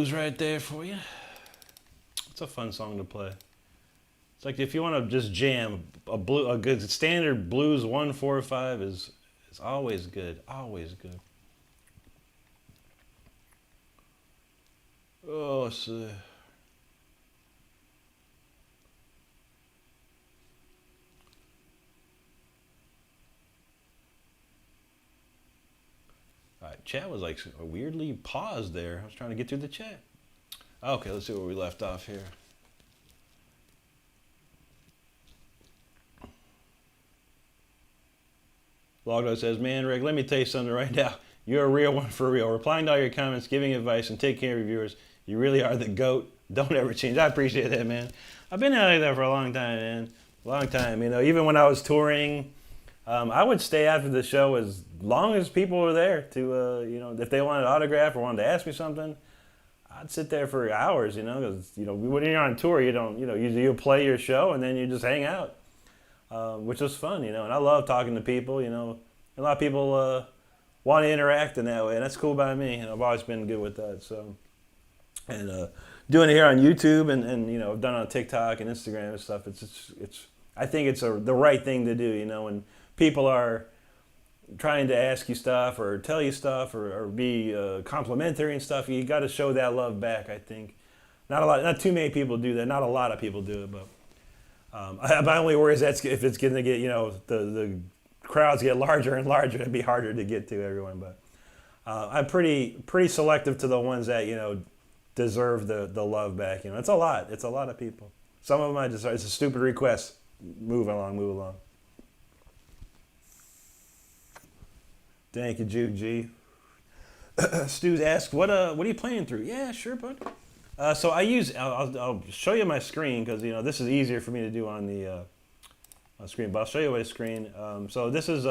[SPEAKER 1] blues right there for you. It's a fun song to play. It's like if you want to just jam, a good standard blues 1-4-5 is always good, always good. Oh, let's see. All right, chat was like weirdly paused there. I was trying to get through the chat. Okay, let's see where we left off here. Logdo says, man, Rick, let me tell you something right now. You're a real one for real. Replying to all your comments, giving advice, and taking care of your viewers. You really are the GOAT. Don't ever change. I appreciate that, man. I've been like that for a long time, man. Long time. You know, even when I was touring, I would stay after the show as long as people were there to, you know, if they wanted an autograph or wanted to ask me something, I'd sit there for hours, you know, because, you know, when you're on tour, you don't, you know, you play your show and then you just hang out. Which was fun, you know, and I love talking to people, you know. A lot of people want to interact in that way, and that's cool by me, and I've always been good with that, so. And doing it here on YouTube and you know, I've done it on TikTok and Instagram and stuff, it's I think it's the right thing to do, you know, when people are trying to ask you stuff or tell you stuff or be complimentary and stuff, you got to show that love back, I think. Not too many people do that, not a lot of people do it, but. My only worry is that if it's going to get, you know, the crowds get larger and larger, it'd be harder to get to everyone. But I'm pretty selective to the ones that, you know, deserve the love back. You know, it's a lot of people. Some of them it's a stupid request. Move along. Thank you, Jude G. Stu asks, what are you playing through? Yeah, sure, bud. So I'll show you my screen because, you know, this is easier for me to do on the screen. But I'll show you my screen. So this is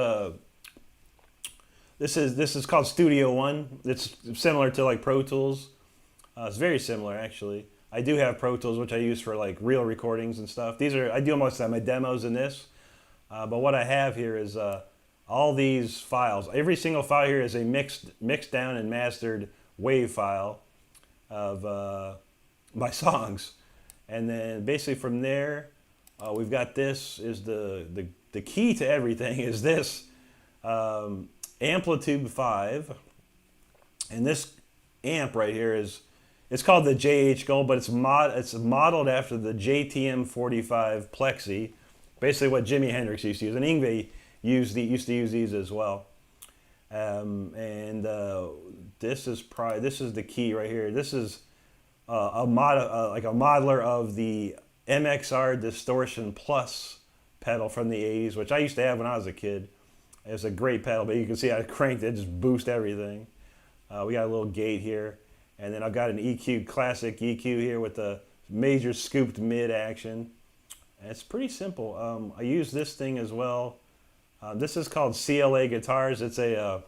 [SPEAKER 1] called Studio One. It's similar to like Pro Tools. It's very similar actually. I do have Pro Tools, which I use for like real recordings and stuff. I do most of my demos in this. But what I have here is all these files. Every single file here is a mixed down and mastered WAV file of my songs, and then basically from there we've got this is the key to everything is this Amplitude 5, and this amp right here it's called the JH Gold, but it's modeled after the JTM 45 Plexi, basically what Jimi Hendrix used to use, and Yngwie used to use these as well. This is the key right here. This is a modeler of the MXR Distortion Plus pedal from the 80s, which I used to have when I was a kid. It was a great pedal, but you can see I cranked it, just boost everything. We got a little gate here, and then I've got an EQ, classic EQ here with the major scooped mid action. And it's pretty simple. I use this thing as well. This is called CLA Guitars. It's a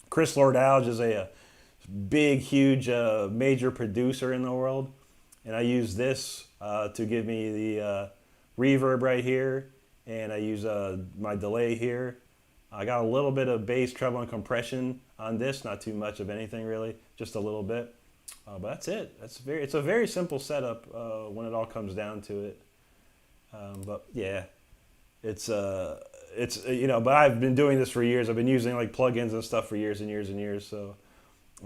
[SPEAKER 1] Chris Lord-Alge is a big, huge, major producer in the world, and I use this to give me the reverb right here, and I use my delay here. I got a little bit of bass, treble, and compression on this, not too much of anything really, just a little bit. But that's it. It's a very simple setup when it all comes down to it. But yeah, it's you know, but I've been doing this for years. I've been using like plugins and stuff for years and years and years. So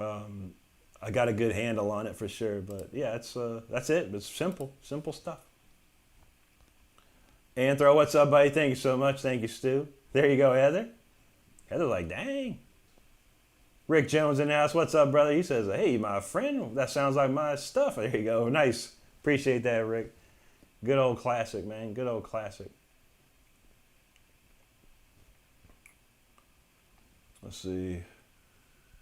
[SPEAKER 1] I got a good handle on it for sure. But yeah, that's it. It's simple stuff. Anthro, what's up, buddy? Thank you so much. Thank you, Stu. There you go, Heather. Heather's like, dang. Rick Jones in the house. What's up, brother? He says, hey, my friend, that sounds like my stuff. There you go. Nice. Appreciate that, Rick. Good old classic, man. Good old classic. Let's see.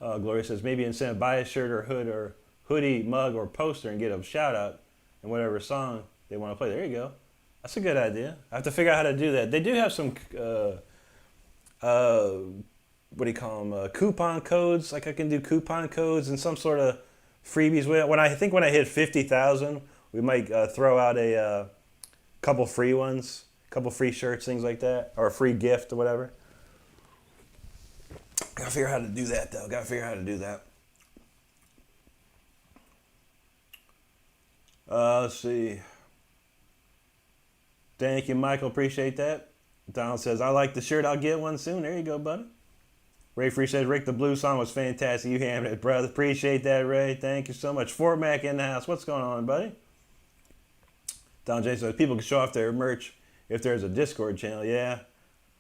[SPEAKER 1] Gloria says, maybe instead buy a shirt or hood or hoodie, mug, or poster and get a shout out in whatever song they want to play. There you go. That's a good idea. I have to figure out how to do that. They do have some, what do you call them, coupon codes. Like I can do coupon codes and some sort of freebies. When I hit 50,000, we might throw out a couple free ones, couple free shirts, things like that, or a free gift or whatever. Gotta figure out how to do that though. Gotta figure out how to do that. Let's see. Thank you, Michael. Appreciate that. Donald says, I like the shirt. I'll get one soon. There you go, buddy. Ray Free says, Rick, the blue song was fantastic. You hammered it, brother. Appreciate that, Ray. Thank you so much. Fort Mac in the house. What's going on, buddy? Don J says, people can show off their merch if there's a Discord channel. Yeah.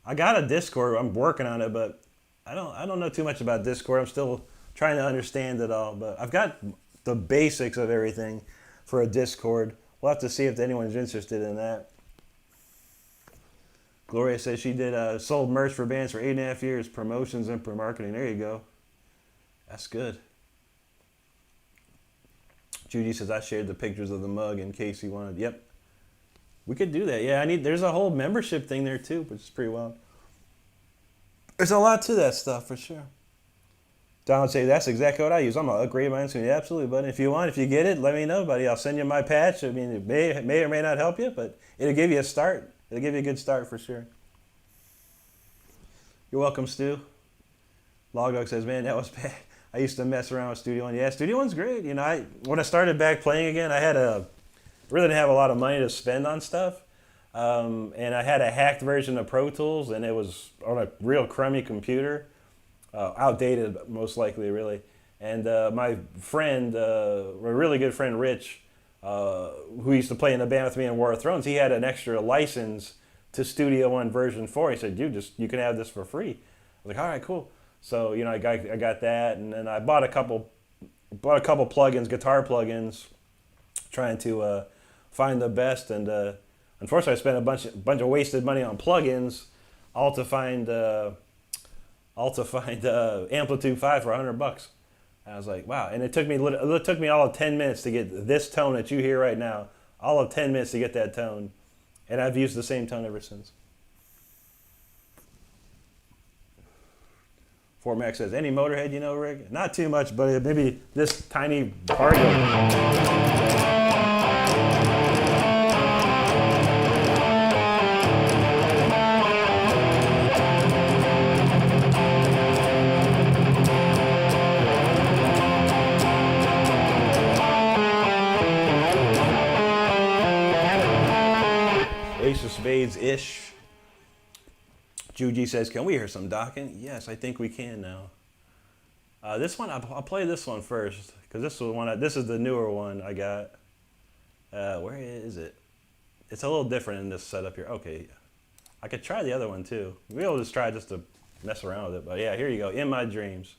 [SPEAKER 1] I got a Discord. I'm working on it, but I don't know too much about Discord. I'm still trying to understand it all. But I've got the basics of everything for a Discord. We'll have to see if anyone's interested in that. Gloria says she did sold merch for bands for 8.5 years, promotions and marketing. There you go. That's good. Judy says I shared the pictures of the mug in case you wanted. Yep, we could do that. Yeah, there's a whole membership thing there too, which is pretty wild. There's a lot to that stuff for sure. Don would say that's exactly what I use. I'm gonna upgrade mine soon. Yeah, absolutely, buddy. If you get it, let me know, buddy. I'll send you my patch. I mean, it may or may not help you, but it'll give you a start. It'll give you a good start for sure. You're welcome, Stu. Logdog says, man, that was bad. I used to mess around with Studio One. Yeah, Studio One's great. When I started back playing again, I really didn't have a lot of money to spend on stuff. And I had a hacked version of Pro Tools, and it was on a real crummy computer. Outdated, most likely, really. And my friend, a really good friend, Rich, who used to play in the band with me in War of Thrones, he had an extra license to Studio One version 4. He said, dude, you can have this for free. I was like, all right, cool. So, I got that, and then I bought a couple plugins, guitar plugins, trying to find the best. And unfortunately, I spent a bunch of wasted money on plugins, all to find Amplitude 5 for $100. I was like, wow. And it took me all of 10 minutes to get this tone that you hear right now. All of 10 minutes to get that tone. And I've used the same tone ever since. Fort Mac says, any Motorhead you know, Rick? Not too much, but maybe this tiny part of Ace of Spades-ish. Juji says, can we hear some Dokken? Yes, I think we can now. This one, I'll play this one first, because this is the newer one I got. Where is it? It's a little different in this setup here. Okay, I could try the other one too. We'll just try just to mess around with it. But yeah, here you go, In My Dreams.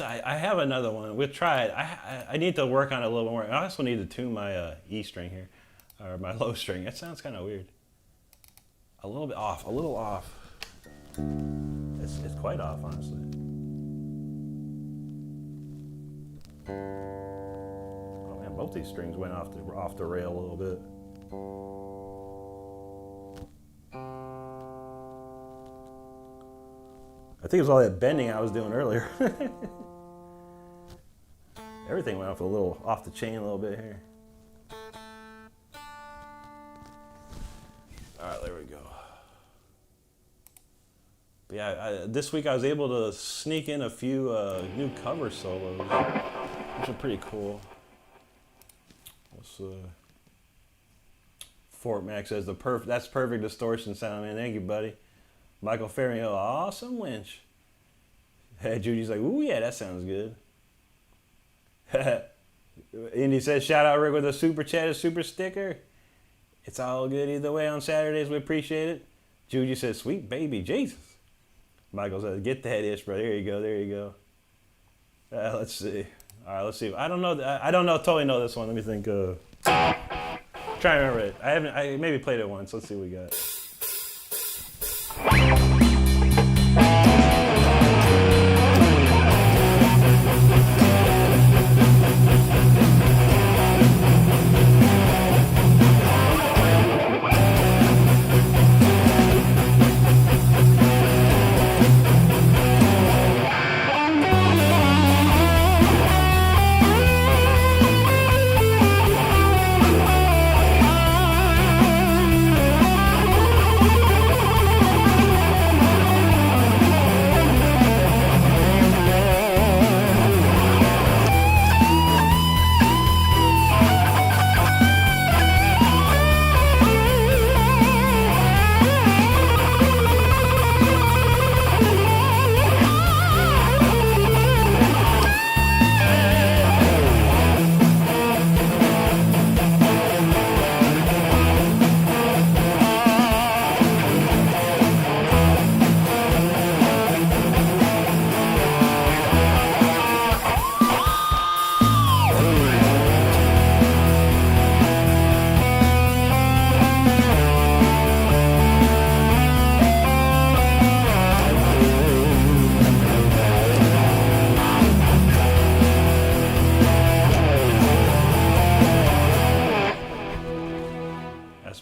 [SPEAKER 1] I have another one. We'll try it. I need to work on it a little more. I also need to tune my E string here, or my low string. That sounds kind of weird. A little bit off. A little off. It's quite off, honestly. Oh man, both these strings went off the rail a little bit. I think it was all that bending I was doing earlier. Everything went off the chain a little bit here. All right, there we go. But Yeah, this week I was able to sneak in a few new cover solos, which are pretty cool. Fort Max says that's perfect distortion sound, man. Thank you, buddy. Michael Ferriero, awesome winch. Hey, Judy's like, ooh yeah, that sounds good. Indy says, shout out Rick with a super chat, a super sticker. It's all good either way on Saturdays. We appreciate it. Judy says, sweet baby Jesus. Michael says, get that ish, bro. There you go. There you go. Let's see. All right, let's see. I don't know. I don't know. Totally know this one. Let me think. Try to remember it. I maybe played it once. Let's see what we got.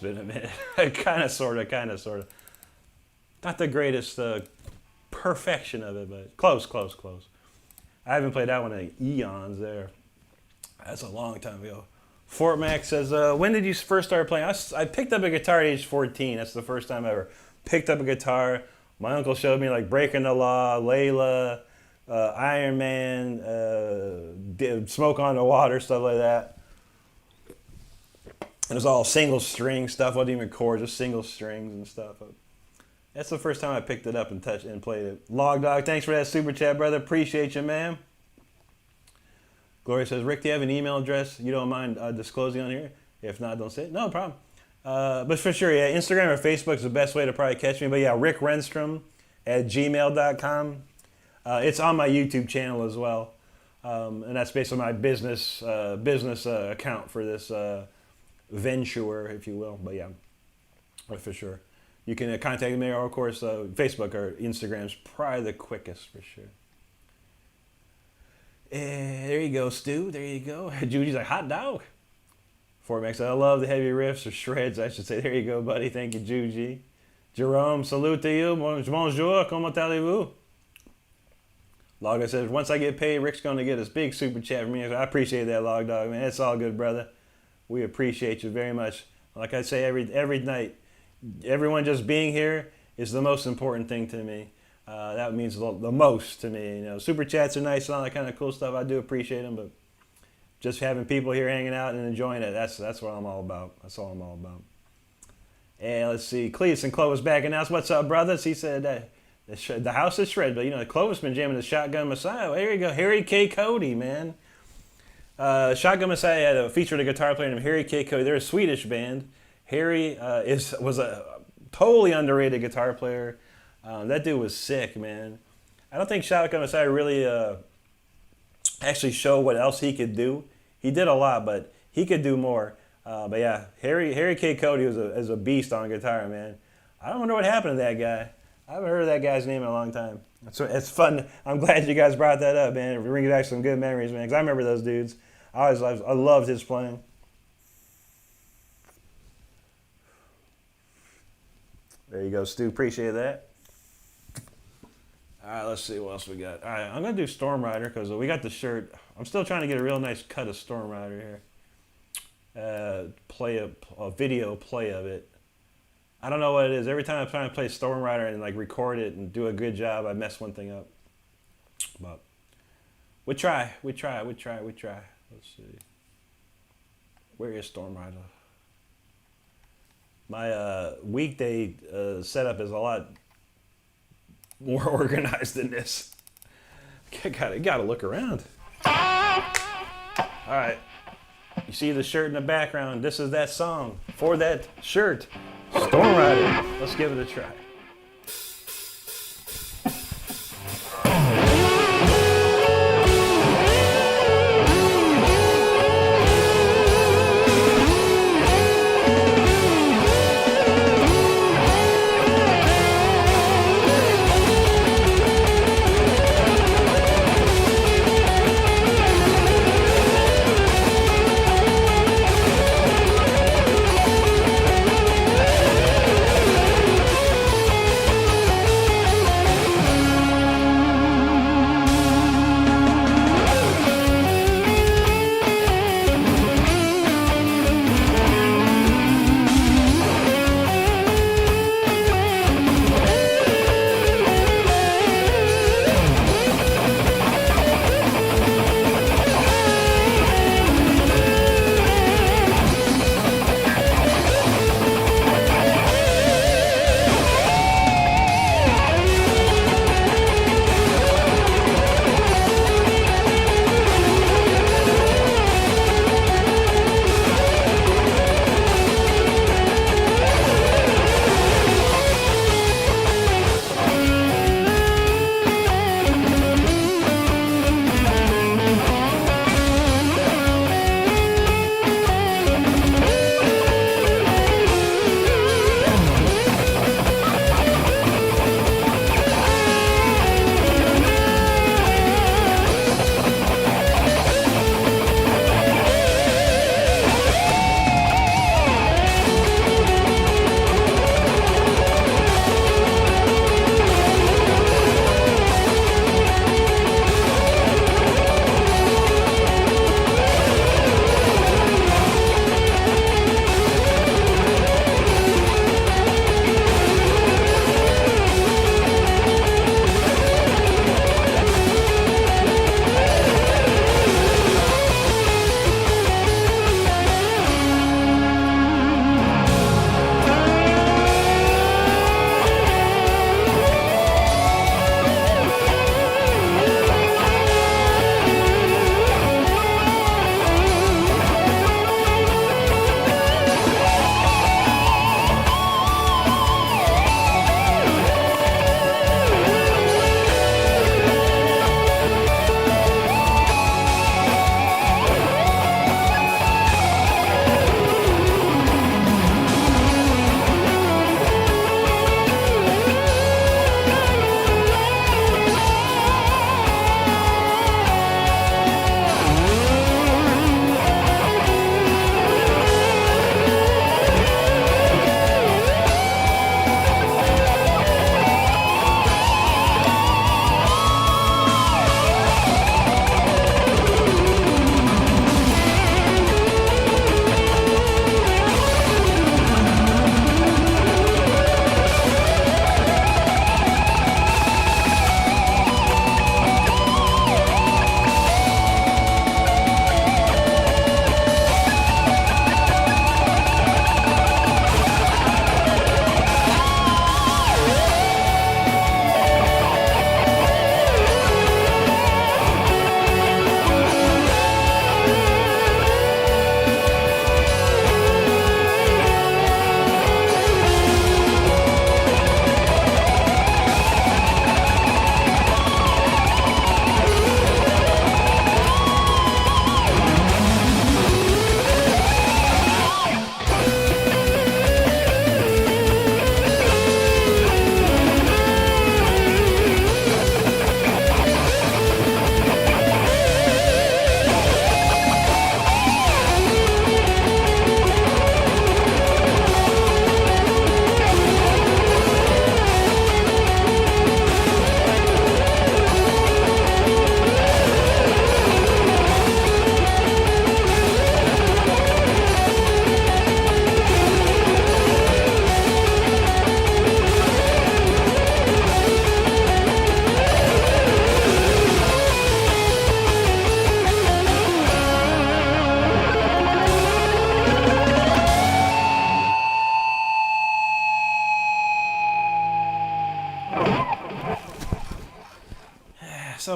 [SPEAKER 1] Been a minute. kind of, sort of. Not the greatest perfection of it, but close. I haven't played that one in eons there. That's a long time ago. Fort Max says, when did you first start playing? I picked up a guitar at age 14. That's the first time I ever picked up a guitar. My uncle showed me like Breaking the Law, Layla, Iron Man, Smoke on the Water, stuff like that. It was all single string stuff, wasn't even chords, just single strings and stuff. That's the first time I picked it up and touched and played it. Log Dog, thanks for that super chat, brother. Appreciate you, man. Gloria says, Rick, do you have an email address you don't mind disclosing on here? If not, don't say it. No problem. But for sure, yeah, Instagram or Facebook is the best way to probably catch me. But yeah, RickRenstrom@gmail.com. It's on my YouTube channel as well. And that's basically my business account for this venture, if you will. But yeah, for sure. You can contact me, or of course, Facebook or Instagram is probably the quickest for sure. There you go, Stu. There you go. Judy's like, hot dog. Fort Max, I love the heavy riffs, or shreds, I should say. There you go, buddy. Thank you, Judy. Jerome, salute to you. Bonjour, comment allez-vous? Log says, once I get paid, Rick's going to get this big super chat from me. I appreciate that, Log Dog, man. It's all good, brother. We appreciate you very much. Like I say every night, everyone just being here is the most important thing to me. That means the most to me. You know, super chats are nice and all that kind of cool stuff. I do appreciate them, but just having people here hanging out and enjoying it, that's what I'm all about. That's all I'm all about. And let's see, Cletus and Clovis back announced, what's up, brothers? He said the house is shredded, but you know, Clovis been jamming the Shotgun Messiah. Well, here you go, Harry K. Cody, man. Shotgun Messiah had featured a guitar player named Harry K. Cody. They're a Swedish band. Harry was a totally underrated guitar player. That dude was sick, man. I don't think Shotgun Messiah really actually showed what else he could do. He did a lot, but he could do more. But yeah, Harry K. Cody is a beast on guitar, man. I don't wonder what happened to that guy. I haven't heard of that guy's name in a long time. It's fun. I'm glad you guys brought that up, man. It brings back some good memories, man, because I remember those dudes. I loved his playing. There you go, Stu. Appreciate that. All right, let's see what else we got. All right, I'm going to do Storm Rider because we got the shirt. I'm still trying to get a real nice cut of Storm Rider here. Play a video play of it. I don't know what it is. Every time I'm trying to play Storm Rider and like record it and do a good job, I mess one thing up. But we try. Let's see. Where is Storm Rider? My weekday setup is a lot more organized than this. Gotta look around. All right. You see the shirt in the background. This is that song for that shirt. Storm Rider. Let's give it a try.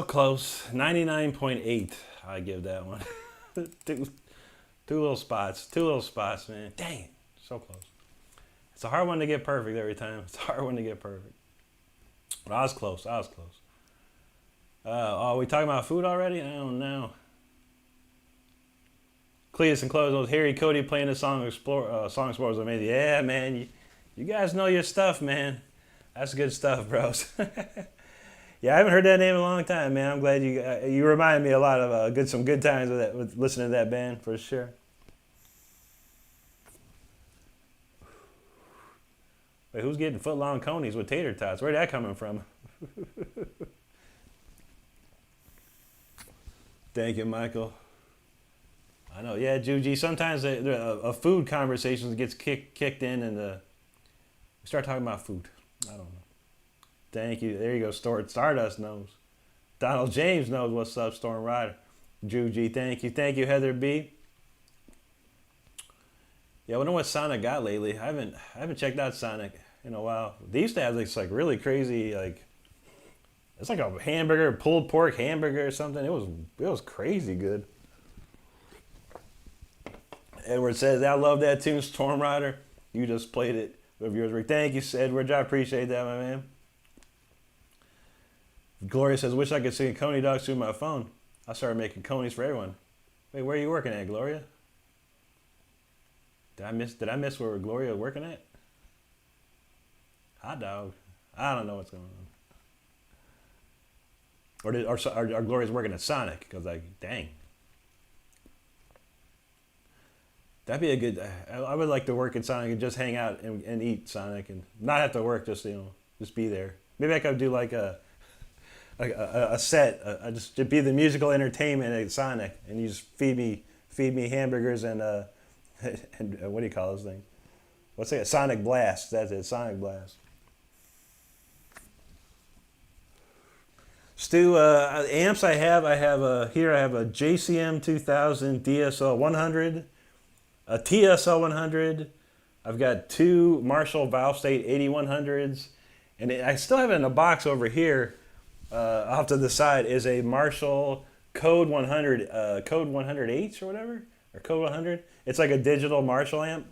[SPEAKER 1] so close. 99.8. I give that one. two little spots. Two little spots, man. Dang it. So close. It's a hard one to get perfect every time. It's a hard one to get perfect. But I was close. I was close. Are we talking about food already? I don't know. Cletus and Close knows Harry Cody playing the song Song Explorers amazing. Yeah, man. You guys know your stuff, man. That's good stuff, bros. Yeah, I haven't heard that name in a long time, man. I'm glad you remind me a lot of some good times with listening to that band for sure. Wait, who's getting foot-long conies with tater tots? Where'd that coming from? Thank you, Michael. I know, yeah, Juji. Sometimes a food conversation gets kicked in, and we start talking about food. I don't know. Thank you. There you go. Stardust knows. Donald James knows what's up. Storm Rider. Juji. Thank you. Thank you, Heather B. Yeah, I wonder what Sonic got lately. I haven't checked out Sonic in a while. They used to have this like really crazy it's like a hamburger, pulled pork hamburger or something. It was crazy good. Edward says, I love that tune, Storm Rider. You just played it with yours, Rick. Thank you, Edward. I appreciate that, my man. Gloria says, wish I could see coney dogs through my phone. I started making conies for everyone. Wait, where are you working at, Gloria? Did I miss where Gloria was working at? Hot dog. I don't know what's going on. Or Gloria's working at Sonic? Because dang. That'd be a good. I would like to work at Sonic and just hang out and eat Sonic and not have to work. Just just be there. Maybe I could do like a set. Just to be the musical entertainment at Sonic, and you just feed me hamburgers and and what do you call this thing? What's it? Sonic Blast. That's it. Sonic Blast. Stu, amps I have here. I have a JCM 2000 DSL 100. A TSL 100, I've got two Marshall Valve State 8100s, and I still have it in a box over here. Off to the side is a Marshall Code 100, Code 100H or whatever, or Code 100. It's like a digital Marshall amp.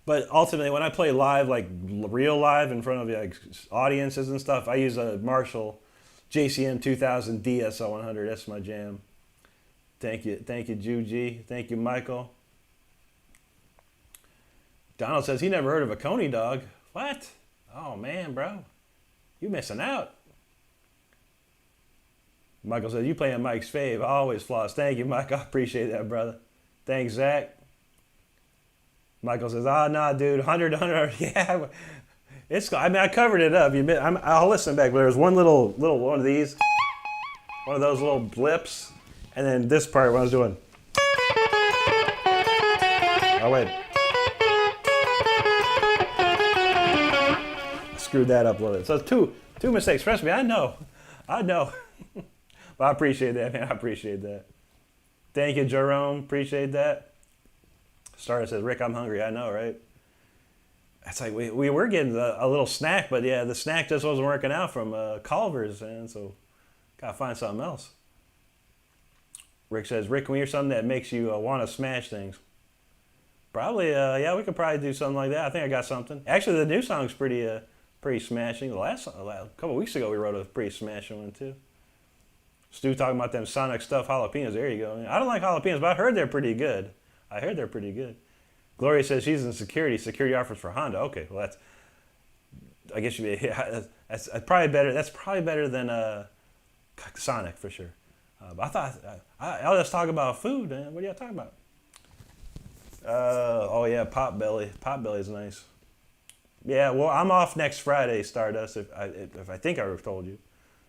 [SPEAKER 1] But ultimately, when I play live, like real live in front of like audiences and stuff, I use a Marshall JCM 2000 DSL 100. That's my jam. Thank you, Juji. Thank you, Michael. Donald says he never heard of a coney dog. What? Oh man, bro, you missing out. Michael says you playing Mike's fave. I always floss. Thank you, Mike. I appreciate that, brother. Thanks, Zach. Michael says, nah, dude, 100. Yeah, I covered it up. I'll listen back. But there's one little one of these, one of those little blips. And then this part, what I was doing. Oh, wait. I screwed that up a little bit. So two mistakes. Trust me, I know. But I appreciate that, man. I appreciate that. Thank you, Jerome. Appreciate that. Starter says, Rick, I'm hungry. I know, right? It's like we were getting a little snack, but yeah, the snack just wasn't working out from Culver's, man. So got to find something else. Rick says, Rick, can we hear something that makes you want to smash things? Probably, yeah, we could probably do something like that. I think I got something. Actually, the new song's pretty smashing. The last couple of weeks ago, we wrote a pretty smashing one, too. Stu talking about them Sonic stuffed jalapenos. There you go. I don't like jalapenos, but I heard they're pretty good. Gloria says she's in security offers for Honda. Okay, well, I guess that's probably better. That's probably better than Sonic, for sure. But I thought, I'll just talk about food, man. What are y'all talking about? Oh, yeah, Potbelly. Potbelly's nice. Yeah, well, I'm off next Friday, Stardust, if I think I told you.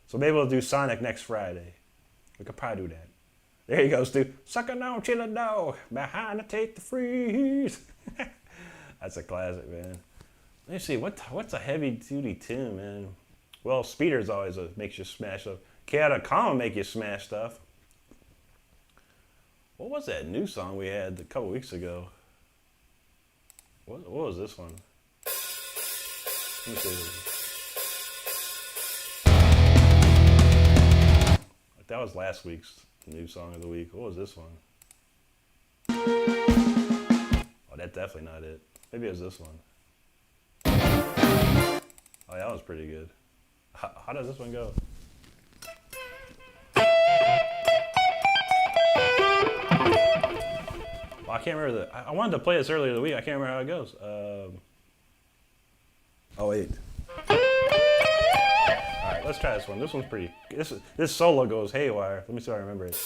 [SPEAKER 1] So maybe we'll do Sonic next Friday. We could probably do that. There you go, Stu. Sucking on chillin' dog. Behind the take the freeze. That's a classic, man. Let me see, what's a heavy-duty tune, man? Well, Speeder's always makes you smash stuff. K.A.T.A. Calm make you smash stuff. What was that new song we had a couple weeks ago? What was this one? Let me see. That was last week's new song of the week. What was this one? Oh, that's definitely not it. Maybe it was this one. Oh, that was pretty good. How does this one go? Well, I can't remember I wanted to play this earlier in the week. I can't remember how it goes. Oh, wait. All right, let's try this one. This one's pretty. This solo goes haywire. Let me see if I remember it.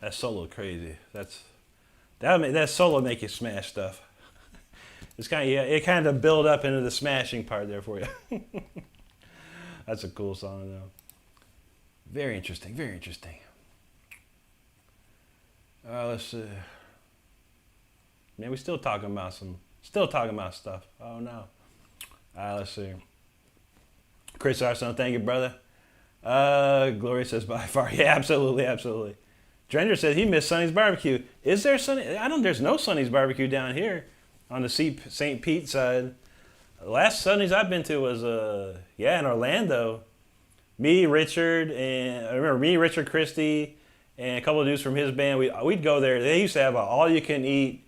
[SPEAKER 1] That solo crazy. That solo make you smash stuff. It's kind of, yeah, it kind of build up into the smashing part there for you. That's a cool song though. Very interesting, very interesting. Let's see. Man, we still talking about stuff. Oh no. Let's see. Chris Arson, thank you, brother. Gloria says by far. Yeah, absolutely, absolutely. Drenger says he missed Sonny's barbecue. Is there Sonny? There's no Sonny's barbecue down here on the St. Pete side. The last Sonny's I've been to was in Orlando. Me, Richard, and I remember me, Richard Christie, and a couple of dudes from his band. We'd go there. They used to have all you can eat.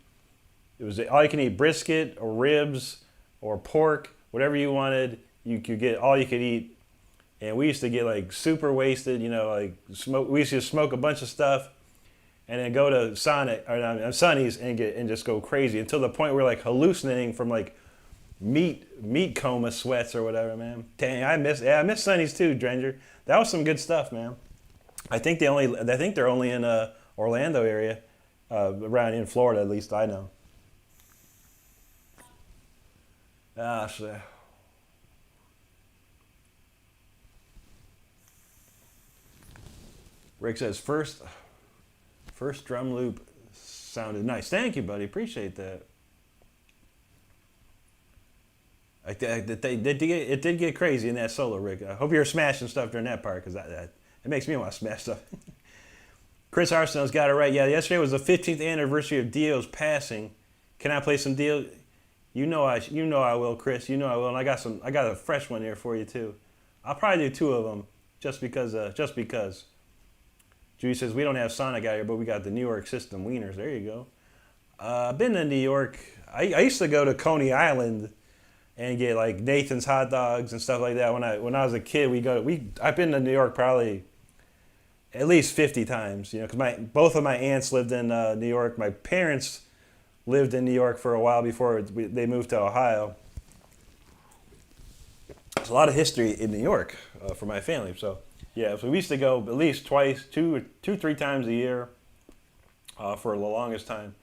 [SPEAKER 1] It was all you can eat brisket or ribs or pork, whatever you wanted. You could get all you could eat. And we used to get like super wasted, like smoke. We used to smoke a bunch of stuff, and then go to Sonny's and just go crazy until the point where we're like hallucinating from like meat coma sweats or whatever, man. Dang, I miss Sonny's too, Drenger. That was some good stuff, man. I think they're only in Orlando area, around in Florida at least I know. So. Rick says first drum loop sounded nice. Thank you, buddy. Appreciate that. It did get crazy in that solo, Rick. I hope you're smashing stuff during that part, because it makes me want to smash stuff. Chris Arsenal's got it right. Yeah, yesterday was the 15th anniversary of Dio's passing. Can I play some Dio? You know I will, Chris. You know I will. And I got a fresh one here for you too. I'll probably do 2 of them just because. Judy says we don't have Sonic out here, but we got the New York system wieners. There you go. I've been to New York. I used to go to Coney Island and get like Nathan's hot dogs and stuff like that. When I was a kid, I've been to New York probably at least 50 times. Because both of my aunts lived in New York. My parents lived in New York for a while before they moved to Ohio. There's a lot of history in New York for my family. So yeah, so we used to go at least twice, 3 times a year for the longest time.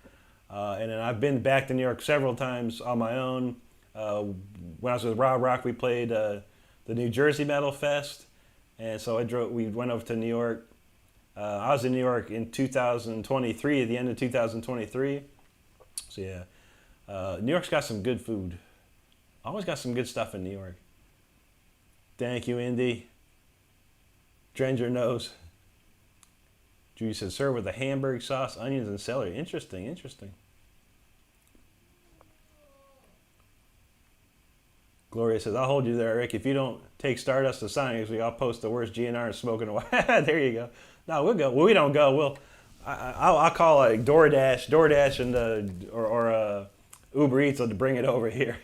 [SPEAKER 1] And then I've been back to New York several times on my own. When I was with Rob Rock, we played the New Jersey Metal Fest, and so we went over to New York. I was in New York in 2023, at the end of 2023. So yeah, New York's got some good food. Always got some good stuff in New York. Thank you, Indy. Drenger knows. Judy says, serve with a Hamburg sauce, onions, and celery. Interesting. Gloria says, I'll hold you there, Rick. If you don't take Stardust to Sonic, I'll post the worst GNR and smoking away. There you go. No, we'll go. Well, we don't go. I'll call like DoorDash and or Uber Eats to bring it over here.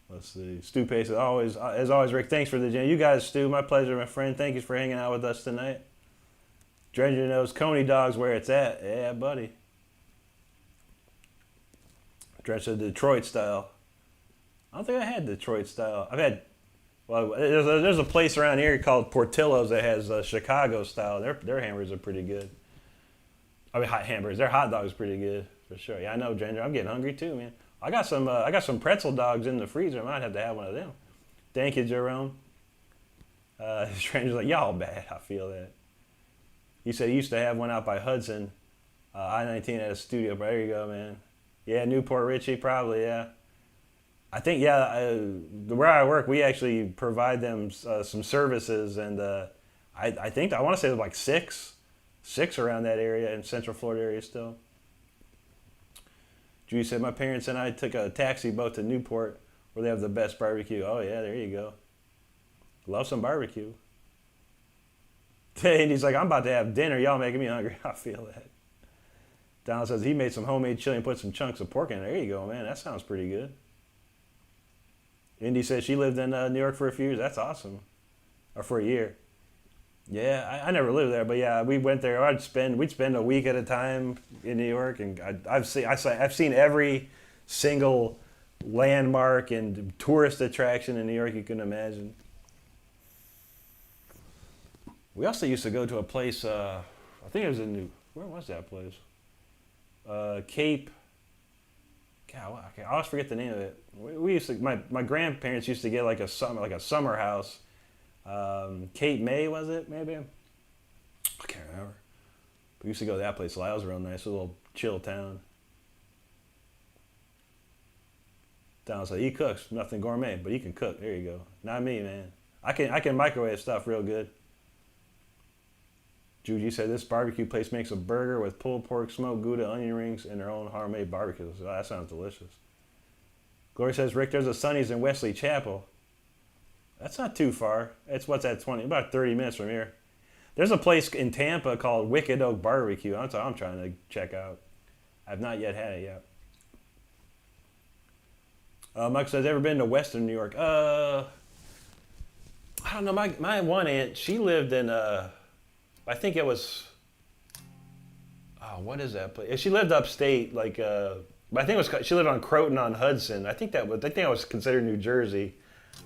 [SPEAKER 1] Let's see. Stu Pace, as always, Rick, thanks for the jam. You guys, Stu, my pleasure, my friend. Thank you for hanging out with us tonight. Drenger knows Coney Dog's where it's at. Yeah, buddy. Drenger said Detroit style. I don't think I had Detroit style. There's a place around here called Portillo's that has Chicago style. Their hamburgers are pretty good. Hot hamburgers. Their hot dogs are pretty good, for sure. Yeah, I know, Drenger. I'm getting hungry too, man. I got some pretzel dogs in the freezer. I might have to have one of them. Thank you, Jerome. Stranger's like, y'all bad. I feel that. He said he used to have one out by Hudson, I-19 at a studio. But there you go, man. Yeah, Newport Richie, probably, yeah. I think, where I work, we actually provide them some services. And I think, I want to say there's like six around that area in Central Florida area still. Judy said, my parents and I took a taxi boat to Newport where they have the best barbecue. Oh, yeah, there you go. Love some barbecue. And he's like, I'm about to have dinner. Y'all making me hungry. I feel that. Donald says he made some homemade chili and put some chunks of pork in it. There you go, man. That sounds pretty good. Indy says she lived in New York for a few years. That's awesome. Or for a year. Yeah, I never lived there, but yeah, we went there. We'd spend a week at a time in New York, and I've seen every single landmark and tourist attraction in New York you can imagine. We also used to go to a place. I think it was where was that place? Cape. God, I always forget the name of it. We used to. My grandparents used to get like a summer house. Cape May, was it, maybe? I can't remember. We used to go to that place. That was real nice. A little chill town. Donald's like, he cooks. Nothing gourmet, but he can cook. There you go. Not me, man. I can microwave stuff real good. Juji said this barbecue place makes a burger with pulled pork, smoked Gouda, onion rings, and their own homemade barbecue. Oh, that sounds delicious. Gloria says, Rick, there's a Sonny's in Wesley Chapel. That's not too far. It's what's that, about 30 minutes from here. There's a place in Tampa called Wicked Oak Barbecue. I'm trying to check out. I've not yet had it yet. Mike says, ever been to Western New York? I don't know. My one aunt, she lived in, I think it was, what is that place? She lived upstate, like, I think it was, she lived on Croton on Hudson. I think that was considered New Jersey.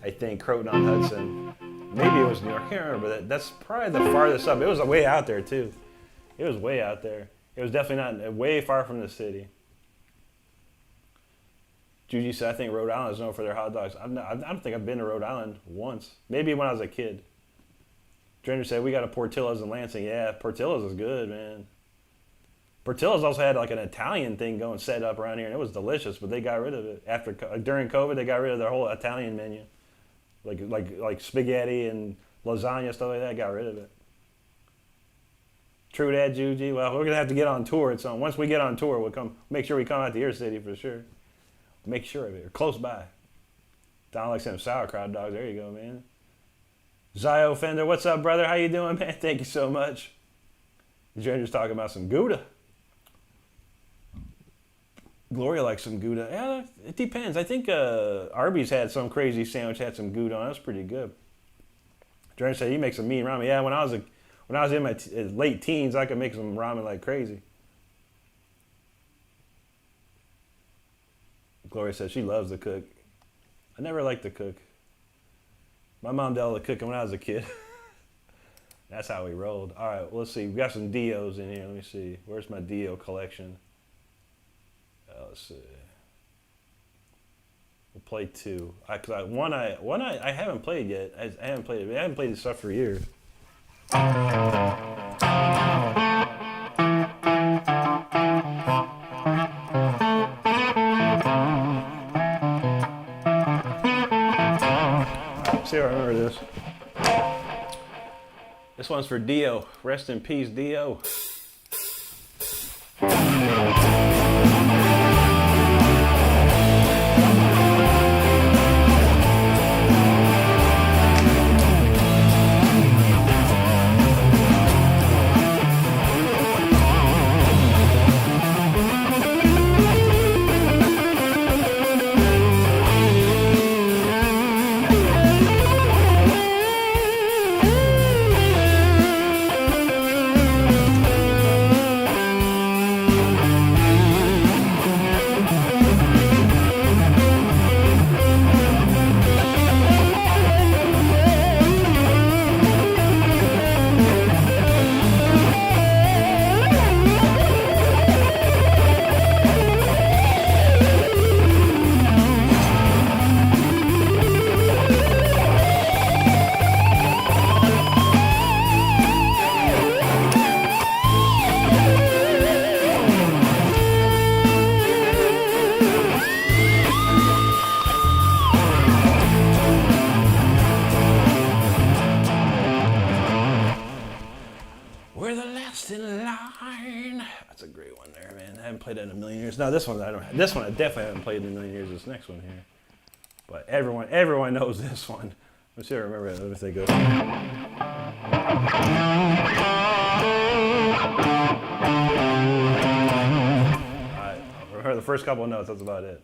[SPEAKER 1] I think Croton on Hudson. Maybe it was New York. I can't remember. That's probably the farthest up. It was way out there too. It was way out there. It was definitely not way far from the city. Juji said, I think Rhode Island is known for their hot dogs. I don't think I've been to Rhode Island once. Maybe when I was a kid. Drainer said, we got a Portillo's in Lansing. Yeah, Portillo's is good, man. Portillo's also had like an Italian thing going set up around here, and it was delicious, but they got rid of it. During COVID, they got rid of their whole Italian menu. Like spaghetti and lasagna, stuff like that, got rid of it. True that, Juji. Well, we're going to have to get on tour. Once we get on tour, we'll make sure we come out to your city for sure. Make sure of it. Or close by. Don likes them sauerkraut dogs. There you go, man. Zio Fender, what's up, brother? How you doing, man? Thank you so much. Jenner's talking about some Gouda. Gloria likes some Gouda. Yeah, it depends. I think Arby's had some crazy sandwich, had some Gouda on it. That's pretty good. Jenner said he makes some mean ramen. Yeah, when I was in my late teens, I could make some ramen like crazy. Gloria said she loves to cook. I never liked to cook. My mom did all the cooking when I was a kid. That's how we rolled. All right, well, let's see. We got some Dios in here. Let me see. Where's my Dio collection? Let's see. We'll play two. One I haven't played yet. I haven't played it. I haven't played this stuff for years. See if I remember this. This one's for Dio. Rest in peace, Dio. No, this one I don't have. This one I definitely haven't played in a million years. This next one here, but everyone knows this one. Let's see if I remember it. Let me think of it. I heard the first couple of notes. That's about it.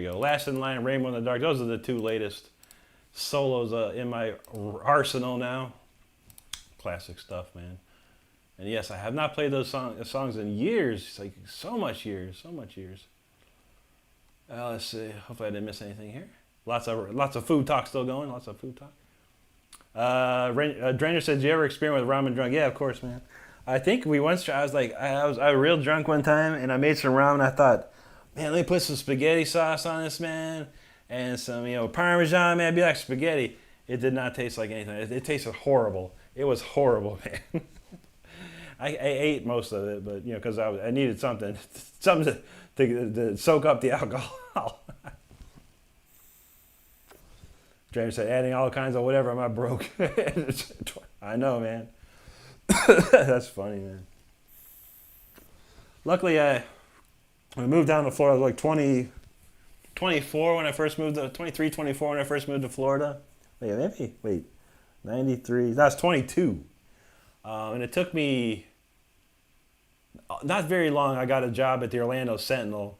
[SPEAKER 1] you go. Last in Line, Rainbow in the Dark. Those are the two latest solos in my arsenal now. Classic stuff, man. And yes, I have not played those songs in years. It's like so much years. Let's see. Hopefully I didn't miss anything here. Lots of food talk still going. Lots of food talk. Drainer said, "Did you ever experiment with ramen drunk?" Yeah, of course, man. I think we once. I was real drunk one time, and I made some ramen. I thought, man, let me put some spaghetti sauce on this, man, and some Parmesan, man. It'd be like spaghetti. It did not taste like anything. It tasted horrible. It was horrible, man. I ate most of it, but because I needed something to soak up the alcohol. James said, "Adding all kinds of whatever, I'm not broke." I know, man. That's funny, man. Luckily, I moved down to Florida. I was like 24 when I first moved to 23, 24 when I first moved to Florida. Wait, 93. That's 22. And it took me not very long. I got a job at the Orlando Sentinel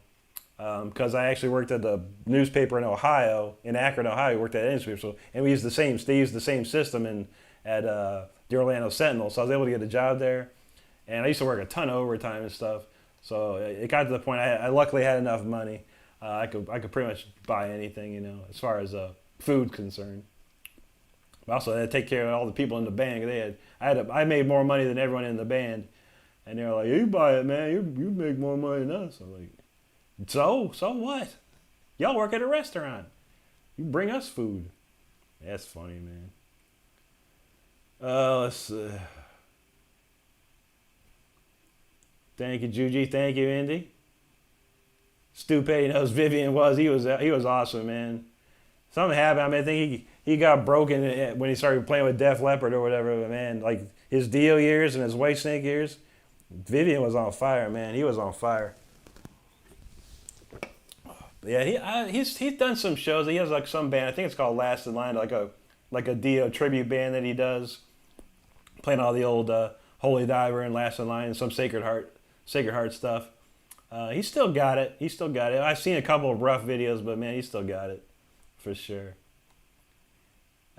[SPEAKER 1] because I actually worked at the newspaper in Ohio, in Akron, Ohio. We worked at that newspaper, and they used the same system at the Orlando Sentinel. So I was able to get a job there, and I used to work a ton of overtime and stuff. So it got to the point I luckily had enough money. I could pretty much buy anything, as far as food concerned. But also I had to take care of all the people in the band. I made more money than everyone in the band, and they were like, "You buy it, man. You make more money than us." I'm like, So what? Y'all work at a restaurant. You bring us food. That's funny, man. Let's see. Thank you, Juji. Thank you, Indy. Stu Petty knows Vivian was. He was awesome, man. Something happened. I think he got broken when he started playing with Def Leppard or whatever. But man, like his Dio years and his Whitesnake years, Vivian was on fire, man. He was on fire. Yeah, he's done some shows. He has like some band. I think it's called Last in Line, like a Dio tribute band that he does, playing all the old Holy Diver and Last in Line and some Sacred Heart stuff. He's still got it. I've seen a couple of rough videos, but man, he's still got it for sure.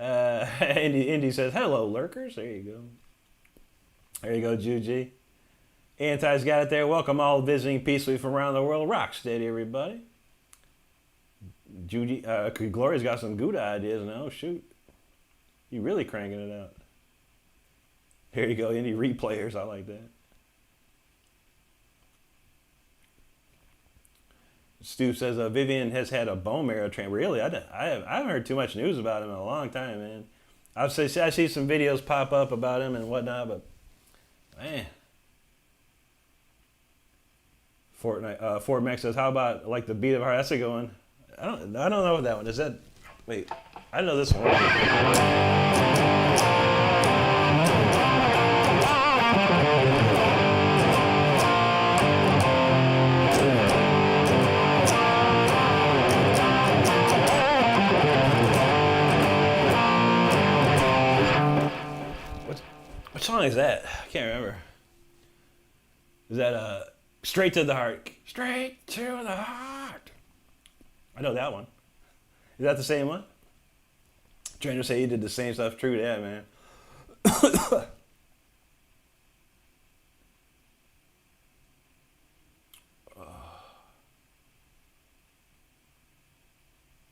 [SPEAKER 1] Indy says, "Hello, lurkers." There you go, Juji. Anti's got it there. Welcome all visiting peacefully from around the world. Rock steady, everybody. Judy, Gloria's got some good ideas now. Oh, shoot. You really cranking it out. Here you go, any replayers. I like that. Stu says, Vivian has had a bone marrow transplant. Really? I haven't heard too much news about him in a long time, man. I see some videos pop up about him and whatnot, but man. Fort Max says, "How about like the Beat of Heart?" That's a good one. I don't know what that one is. Wait, I know this one. What song is that? I can't remember. Is that Straight to the Heart? Straight to the Heart. I know that one. Is that the same one? Trainer say he did the same stuff. True that, man.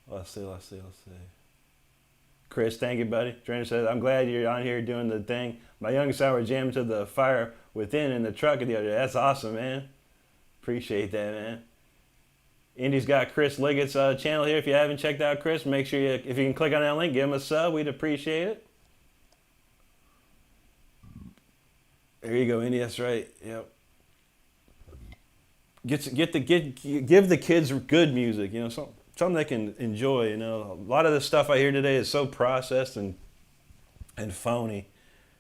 [SPEAKER 1] Let's see. Chris, thank you, buddy. Trainer says, "I'm glad you're on here doing the thing. My youngest hour jammed to the fire within in the truck the other day." That's awesome, man. Appreciate that, man. Indy's got Chris Liggett's channel here. If you haven't checked out Chris, make sure if you can click on that link, give him a sub. We'd appreciate it. There you go, Indy. That's right. Yep. Give the kids good music. Something they can enjoy. A lot of the stuff I hear today is so processed and phony.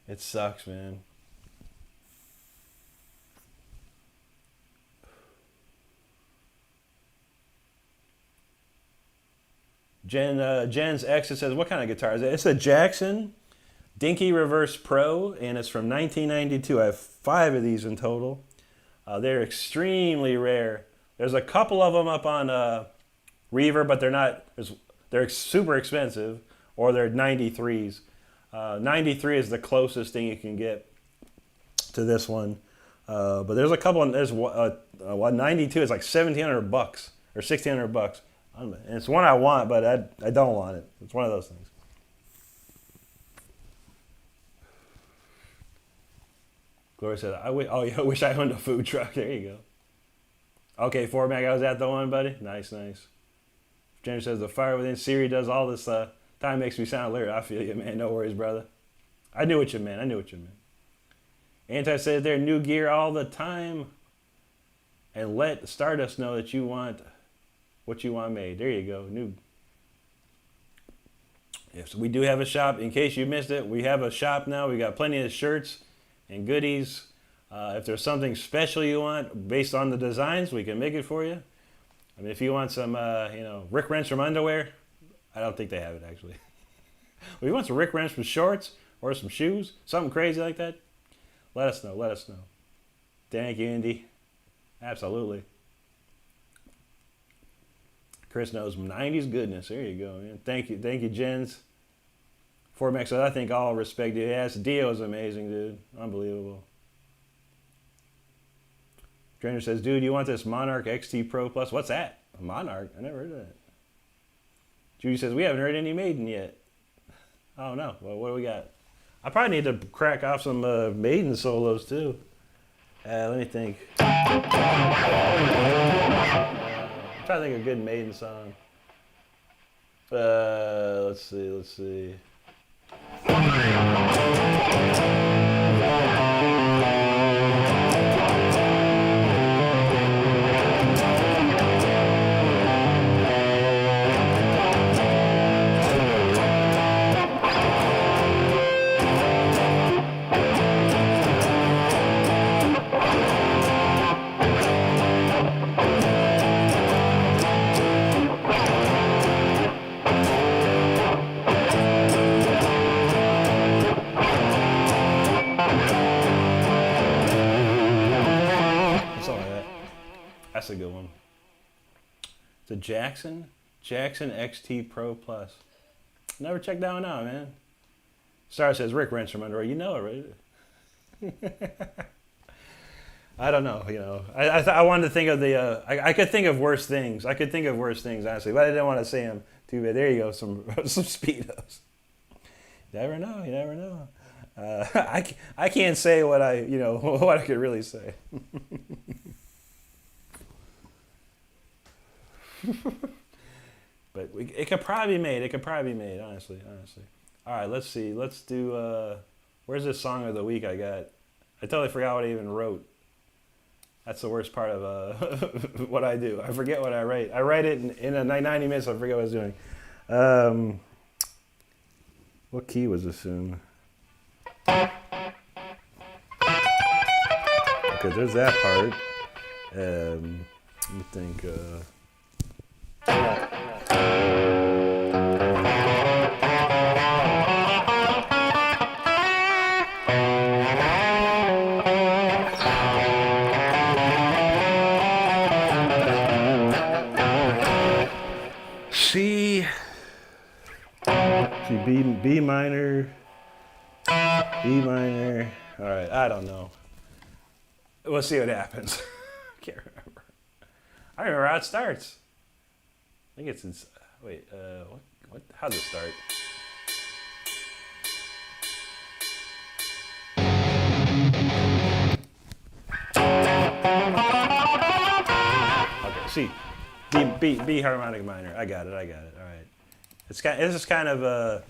[SPEAKER 1] It sucks, man. Jen's exit says, "What kind of guitar is it?" It's a Jackson Dinky Reverse Pro, and it's from 1992. I have 5 of these in total. They're extremely rare. There's a couple of them up on Reaver, but they're not. They're super expensive, or they're 93s. 93 is the closest thing you can get to this one. But there's a couple. There's 92 is like $1,700 or $1,600. And it's one I want, but I don't want it. It's one of those things. Gloria said, I wish I owned a food truck. There you go. Okay, Fort Mac, I was at the one, buddy. Nice, nice. Jenner says, the fire within Siri does all this time, makes me sound lyric. I feel you, man. No worries, brother. I knew what you meant. Anti says they're new gear all the time. And let Stardust know that you want what you want made. There you go. Yes, we do have a shop. In case you missed it, we have a shop now. We got plenty of shirts and goodies. If there's something special you want based on the designs, we can make it for you. I mean, if you want some, Rick Renstrom underwear, I don't think they have it actually. If you want some Rick Renstrom shorts or some shoes, something crazy like that, let us know. Thank you, Indy. Absolutely. Chris knows 90s goodness. There you go, man. Thank you, Jens. Fort Max says, I think all respect you. Yes, Dio is amazing, dude. Unbelievable. Trainer says, dude, you want this Monarch XT Pro Plus? What's that? A Monarch? I never heard of that. Judy says, we haven't heard any Maiden yet. Oh, no. Well, what do we got? I probably need to crack off some Maiden solos, too. Let me think. I'm trying to think of a good Maiden song. Let's see. That's a good one. It's a Jackson XT Pro Plus. Never checked that one out, man. Star says Rick Renstrom underwear. You know it, right? I don't know. I wanted to think of the. I could think of worse things. Honestly, but I didn't want to say them too bad. There you go. Some Speedos. You never know. I can't say what what I could really say. But it could probably be made. Honestly. All right, let's see. Let's do. Where's this song of the week I got? I totally forgot what I even wrote. That's the worst part of what I do. I forget what I write. I write it in 90 minutes. I forget what I was doing. What key was this in? Okay, there's that part. Let me think. C, B minor, E minor. All right, I don't know. We'll see what happens. Can't remember. I don't remember how it starts. I think it's in, wait, what, how does it start? Okay, see, B harmonic minor. I got it, all right. This is kind of a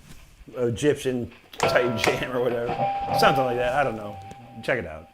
[SPEAKER 1] Egyptian type jam or whatever. Something like that, I don't know. Check it out.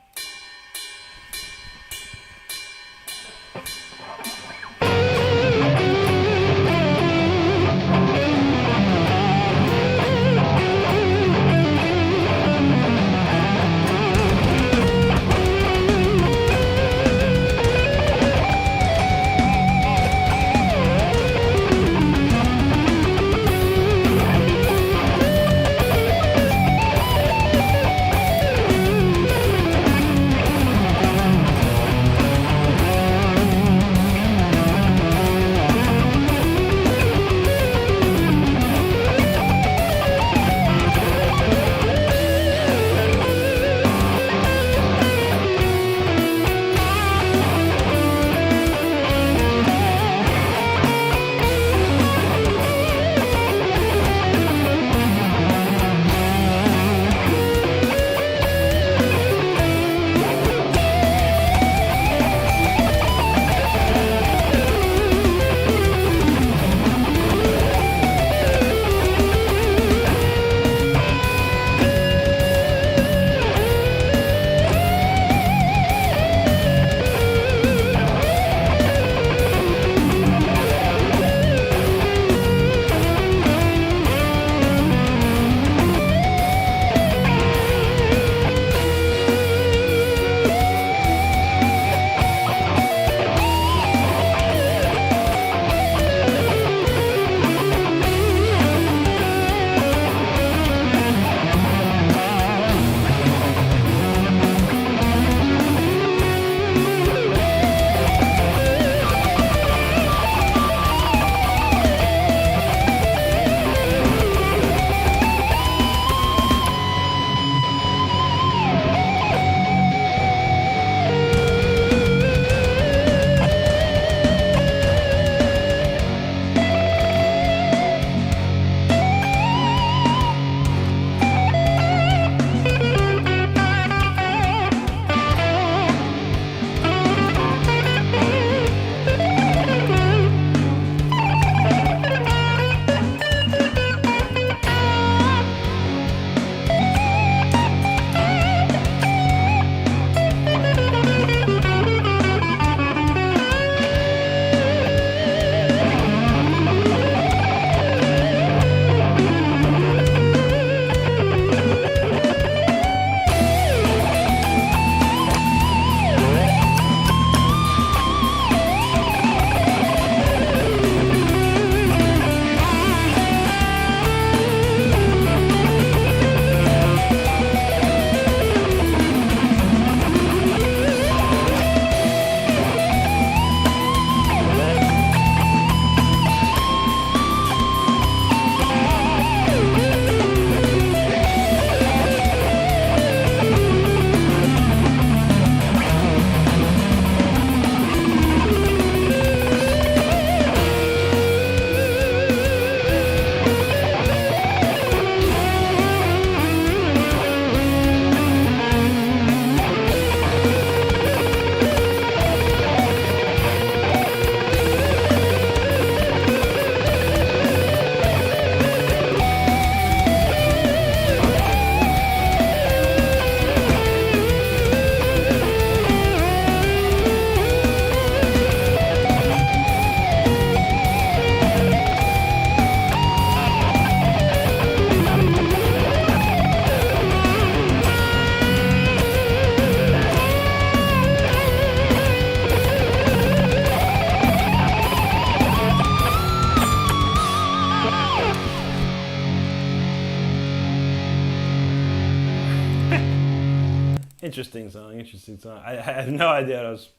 [SPEAKER 1] Interesting song, interesting song. I have no idea what I was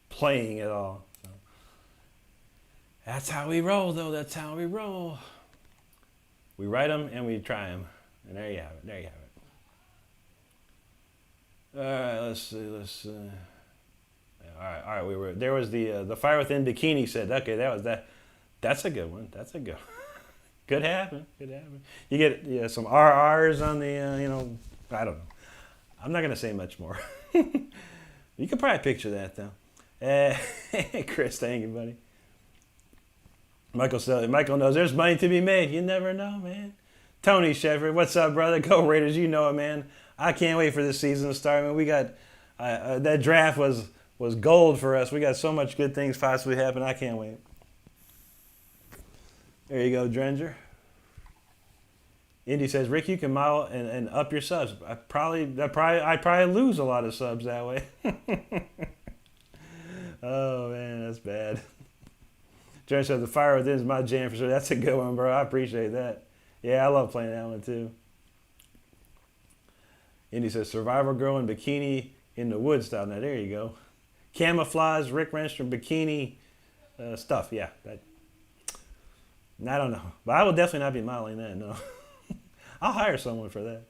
[SPEAKER 1] playing at all. So. That's how we roll, though. That's how we roll. We write them and we try them. And there you have it. There you have it. All right, let's see. All right. We were there. Was the Fire Within Bikini said? Okay, that was that. That's a good one. That's a good one. Could happen. Could happen. You get some RRs on the I don't know. I'm not gonna say much more. You could probably picture that though. Chris, thank you, buddy. Michael knows there's money to be made. You never know, man. Tony Shepard, what's up, brother? Go Raiders, you know it, man. I can't wait for this season to start. Man, we got that draft was gold for us. We got so much good things possibly happen. I can't wait. There you go, Drenger. Indy says, Rick, you can model and up your subs. I'd probably lose a lot of subs that way. Oh man, that's bad. Drenger says the Fire Within is my jam for sure. That's a good one, bro. I appreciate that. Yeah, I love playing that one too. Indy says Survivor Girl in Bikini in the Woods style. Now there you go. Camouflage, Rick Renstrom bikini stuff. Yeah, I don't know, but I will definitely not be modeling that. No. I'll hire someone for that.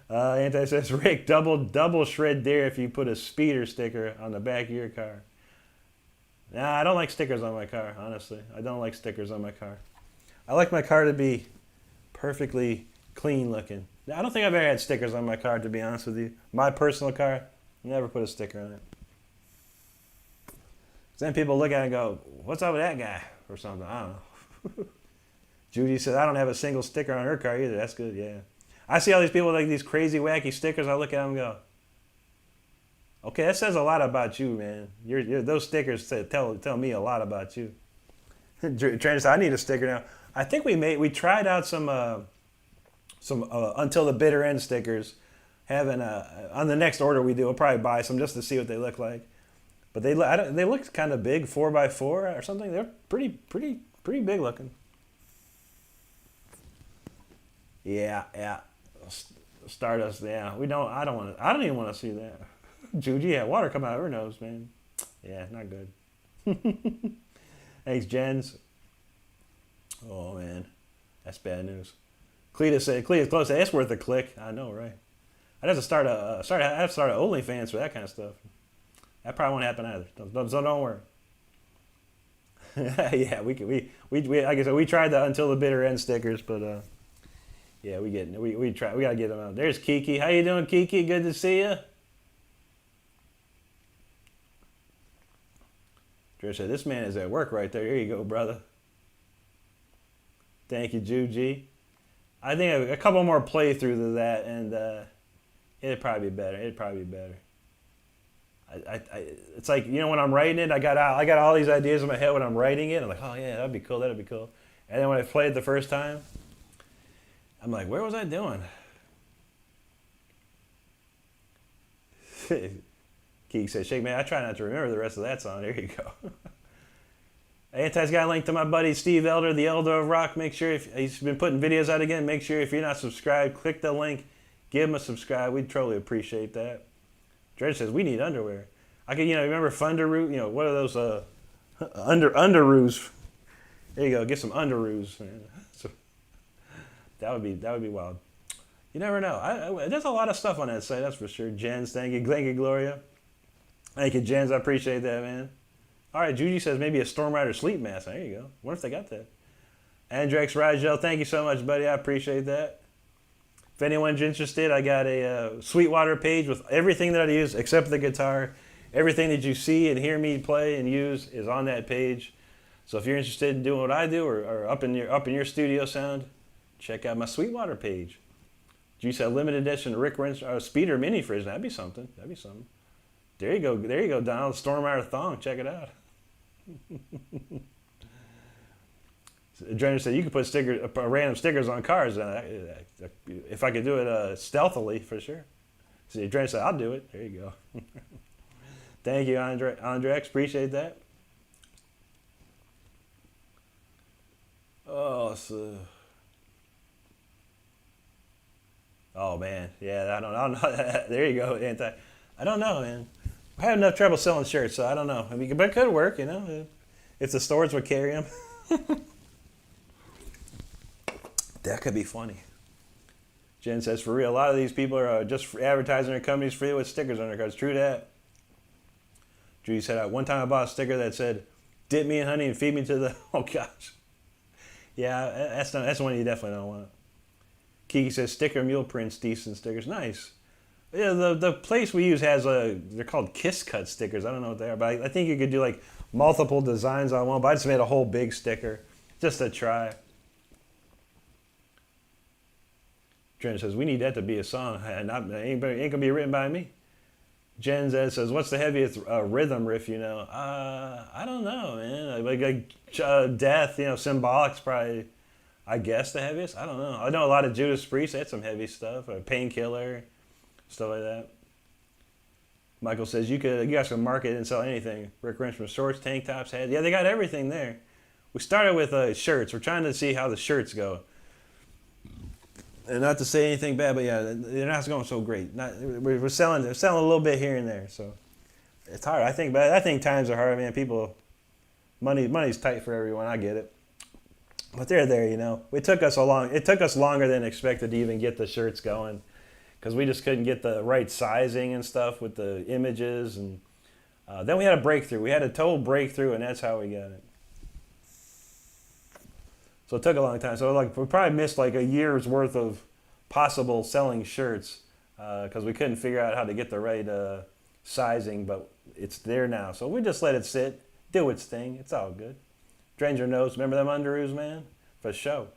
[SPEAKER 1] Anti says, Rick, double shred dare if you put a speeder sticker on the back of your car. Nah, I don't like stickers on my car, honestly. I don't like stickers on my car. I like my car to be perfectly clean looking. I don't think I've ever had stickers on my car, to be honest with you. My personal car, never put a sticker on it. Then people look at it and go, what's up with that guy? Or something, I don't know. Judy says, I don't have a single sticker on her car either. That's good, yeah. I see all these people with like these crazy, wacky stickers. I look at them and go, okay, that says a lot about you, man. Those stickers tell me a lot about you. Trent says, I need a sticker now. I think we tried out some Until the Bitter End stickers. On the next order we do, we'll probably buy some just to see what they look like. But they look kind of big, 4x4 or something. They're pretty big looking. Yeah. Stardust. Yeah, we don't. I don't even want to see that. Judy had water come out of her nose, man. Yeah, not good. Thanks, Jens. Oh man, that's bad news. Cletus close. That's worth a click. I know, right? I'd have to start a OnlyFans for that kind of stuff. That probably won't happen either. So don't worry. Yeah, we like I said, we tried the Until the Bitter End stickers, but yeah, we gotta get them out. There's Kiki. How you doing, Kiki? Good to see you. Trish said, this man is at work right there. Here you go, brother. Thank you, Juji. I think a couple more playthroughs of that, and it'd probably be better. It's like, when I'm writing it, I got all these ideas in my head when I'm writing it. I'm like, oh yeah, that'd be cool. And then when I play it the first time, I'm like, where was I doing? Keek says, Shake Man, I try not to remember the rest of that song. There you go. Anti's got a link to my buddy Steve Elder, the Elder of Rock. Make sure he's been putting videos out again. Make sure if you're not subscribed, click the link, give him a subscribe. We'd totally appreciate that. Dredge says, we need underwear. I could, remember Fundaroo? What are those underoos? There you go. Get some underoos. So, that would be wild. You never know. There's a lot of stuff on that site, that's for sure. Jens, thank you, Gloria. Thank you, Jens. I appreciate that, man. All right, Juji says maybe a Storm Rider sleep mask. There you go. What if they got that? Andrex Rigel, thank you so much, buddy. I appreciate that. If anyone's interested, I got a Sweetwater page with everything that I use except the guitar. Everything that you see and hear me play and use is on that page. So if you're interested in doing what I do or up in your studio sound, check out my Sweetwater page. You said limited edition Rick Renstrom Speeder mini fridge. That'd be something. There you go, Donald. Stormrider thong. Check it out. Adrenaline said you could put random stickers on cars. If I could do it stealthily, for sure. So Adrenaline said, I'll do it. There you go. Thank you, Andrex. Appreciate that. Oh, so... Oh man, yeah, I don't know. There you go, anti. I don't know, man. I had enough trouble selling shirts, so I don't know. I mean, but it could work, you know, if the stores would carry them. That could be funny. Jen says, for real, a lot of these people are just advertising their companies free with stickers on their cards. True that. Judy said, one time I bought a sticker that said, dip me in honey and feed me to the, oh gosh. Yeah, that's one you definitely don't want. Kiki says, sticker mule prints, decent stickers. Nice. Yeah, the place we use has they're called Kiss Cut stickers. I don't know what they are, but I think you could do like multiple designs on one, but I just made a whole big sticker just to try. Jen says, we need that to be a song, and ain't gonna be written by me. Jen says, what's the heaviest rhythm riff you know? I don't know, man. Like Death, you know, Symbolic's probably, I guess, the heaviest. I don't know. I know a lot of Judas Priest. They had some heavy stuff. Painkiller, stuff like that. Michael says, you guys can market and sell anything. Rick Renstrom shorts, tank tops, hats. Yeah, they got everything there. We started with shirts. We're trying to see how the shirts go. And not to say anything bad, but yeah, they're not going so great. We're selling a little bit here and there, so it's hard. I think times are hard, man. Money's tight for everyone. I get it, but they're there, you know. It took us longer than expected to even get the shirts going, because we just couldn't get the right sizing and stuff with the images, and then we had a breakthrough. We had a total breakthrough, and that's how we got it. So it took a long time. So like we probably missed like a year's worth of possible selling shirts because we couldn't figure out how to get the right sizing, but it's there now. So we just let it sit, do its thing. It's all good. Dranger knows. Remember them underoos, man? For show.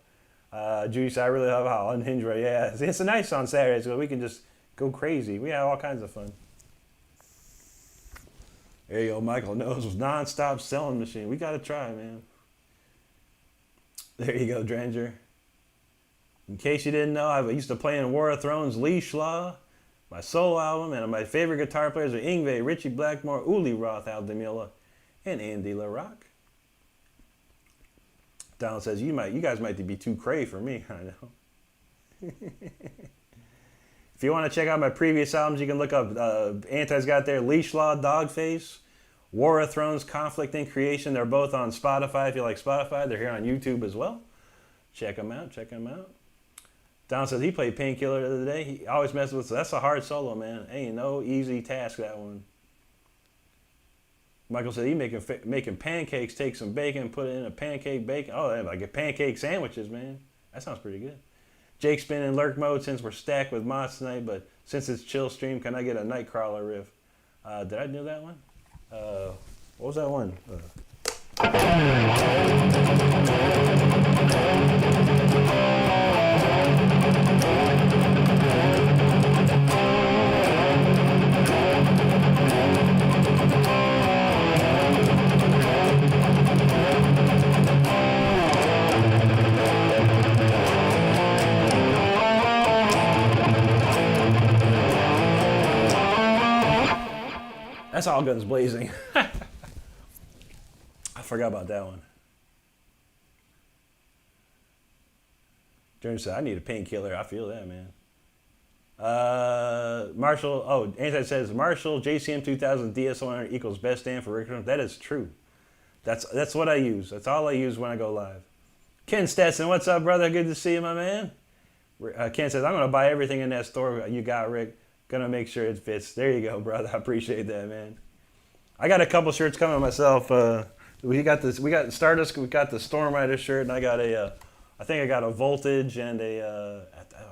[SPEAKER 1] Judy said, I really love how unhinged right. Yeah, it's a nice on Saturdays so we can just go crazy. We have all kinds of fun. There you go, Michael knows. Non-stop selling machine. We got to try, man. There you go, Dranger. In case you didn't know, I used to play in War of Thrones, Lee Schlaw, my solo album, and my favorite guitar players are Yngwie, Richie Blackmore, Uli Roth, Aldemila, and Andy LaRock. Donald says, you guys might be too cray for me. I know. If you want to check out my previous albums, you can look up Anti's got there, Lee Schlaw, Dogface, War of Thrones, Conflict and Creation. They're both on Spotify. If you like Spotify, they're here on YouTube as well. Check them out. Don says he played Painkiller the other day. He always messes with. That's a hard solo, man. Ain't no easy task, that one. Michael said he making pancakes. Take some bacon, put it in a pancake bacon. Oh, like pancake sandwiches, man. That sounds pretty good. Jake's been in lurk mode since we're stacked with mods tonight, but since it's chill stream, can I get a Nightcrawler riff? Did I do that one? What was that one? That's All Guns Blazing. I forgot about that one. Jordan said, I need a painkiller. I feel that, man. Anti says, Marshall JCM 2000 DS100 equals best stand for Rick. That is true. That's what I use. That's all I use when I go live. Ken Stetson, what's up, brother? Good to see you, my man. Ken says, I'm going to buy everything in that store you got, Rick. Gonna make sure it fits. There you go, brother. I appreciate that, man. I got a couple shirts coming myself. We got Stardust. We got the Storm Rider shirt, and I got I think I got a Voltage and I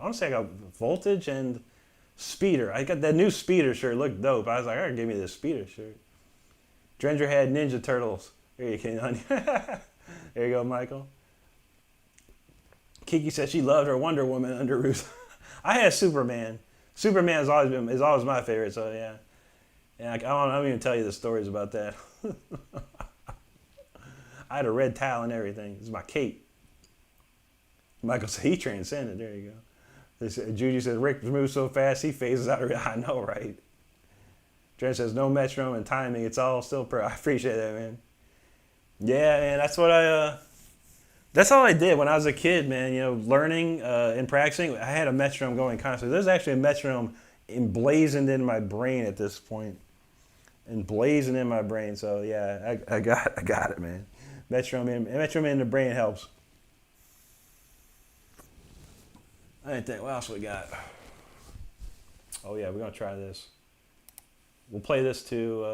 [SPEAKER 1] want to say I got Voltage and Speeder. I got that new Speeder shirt. Looked dope. I was like, all right, give me this Speeder shirt. Drenger had Ninja Turtles. There you go, honey. There you go, Michael. Kiki said she loved her Wonder Woman underoos. I had Superman. Superman is always my favorite, so yeah. Yeah, I don't even tell you the stories about that. I had a red towel and everything. It's my cape. Michael said he transcended. There you go. Judy says Rick moves so fast he phases out. I know, right? Trent says no metronome and timing. It's all still pro. I appreciate that, man. Yeah, man. That's what That's all I did when I was a kid, man. You know, learning and practicing. I had a metronome going constantly. There's actually a metronome emblazoned in my brain at this point, emblazoned in my brain. So yeah, I got it, man. Metronome in the brain helps. I didn't think. What else we got? Oh yeah, we're gonna try this. We'll play this too.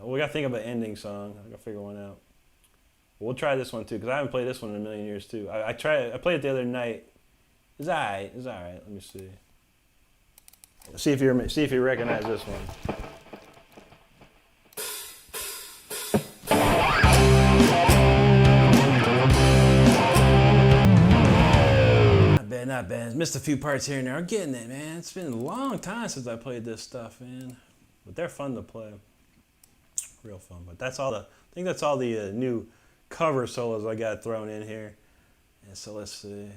[SPEAKER 1] We gotta think of an ending song. I gotta figure one out. We'll try this one too, because I haven't played this one in a million years too. I played it the other night. It's alright. It's alright. Let me see. See if you recognize this one. Not bad. Missed a few parts here and there. I'm getting it, man. It's been a long time since I played this stuff, man. But they're fun to play. Real fun. But that's all I think that's all the new cover solos I got thrown in here. And so let's see.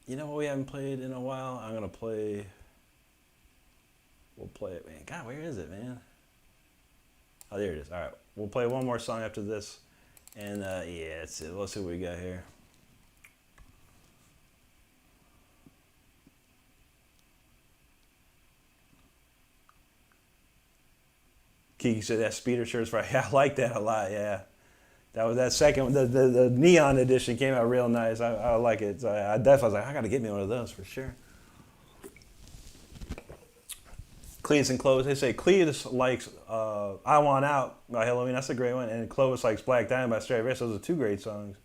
[SPEAKER 1] You know what we haven't played in a while? We'll play it, man. God, where is it, man? Oh, there it is. All right. We'll play one more song after this. And yeah, that's it. Let's see what we got here. Kiki said that speeder shirt's right. Yeah, I like that a lot. Yeah, that second the neon edition came out real nice. I like it. So I definitely was like, I got to get me one of those for sure. Cletus and Clovis. They say Cletus likes "I Want Out" by Halloween. That's a great one. And Clovis likes "Black Diamond" by Stradivarius. Those are two great songs.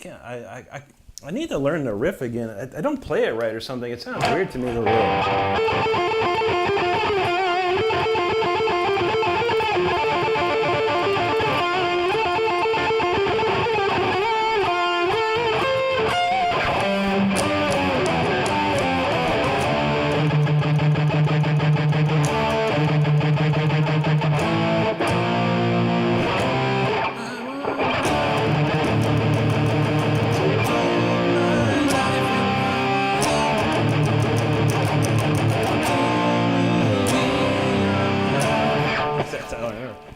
[SPEAKER 1] I need to learn the riff again. I don't play it right or something. It sounds weird to me, the riff.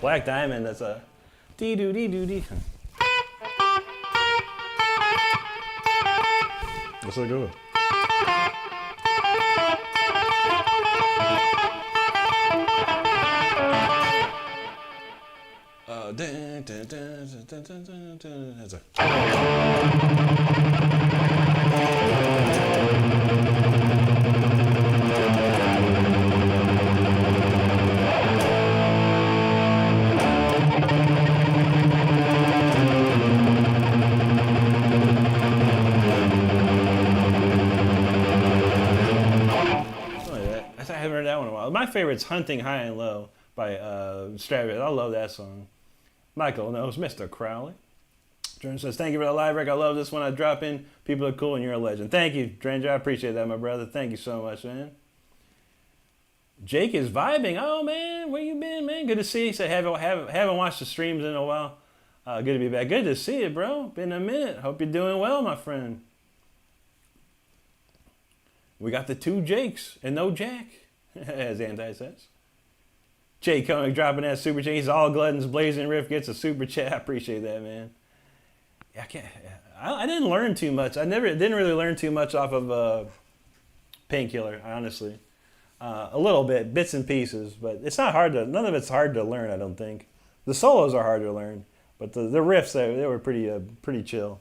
[SPEAKER 1] Black Diamond, that's a dee-doo-dee-doo-dee. That's a good one. That's a... I haven't heard that one in a while. My favorite's "Hunting High and Low" by Stradivarius. I love that song. Michael knows, Mr. Crowley. Dren says, thank you for the live rec. I love this one. I drop in. People are cool and you're a legend. Thank you, Dranger. I appreciate that, my brother. Thank you so much, man. Jake is vibing. Oh, man. Where you been, man? Good to see you. Said, haven't watched the streams in a while. Good to be back. Good to see you, bro. Been a minute. Hope you're doing well, my friend. We got the two Jakes and no Jack, as Anti says. Jake coming, dropping that super chat. He's all Glutton's Blazing Riff gets a super chat. I appreciate that, man. I didn't learn too much. Didn't really learn too much off of Painkiller, honestly. A little bit, bits and pieces, but it's not hard to. None of it's hard to learn, I don't think. The solos are hard to learn, but the riffs they were pretty chill.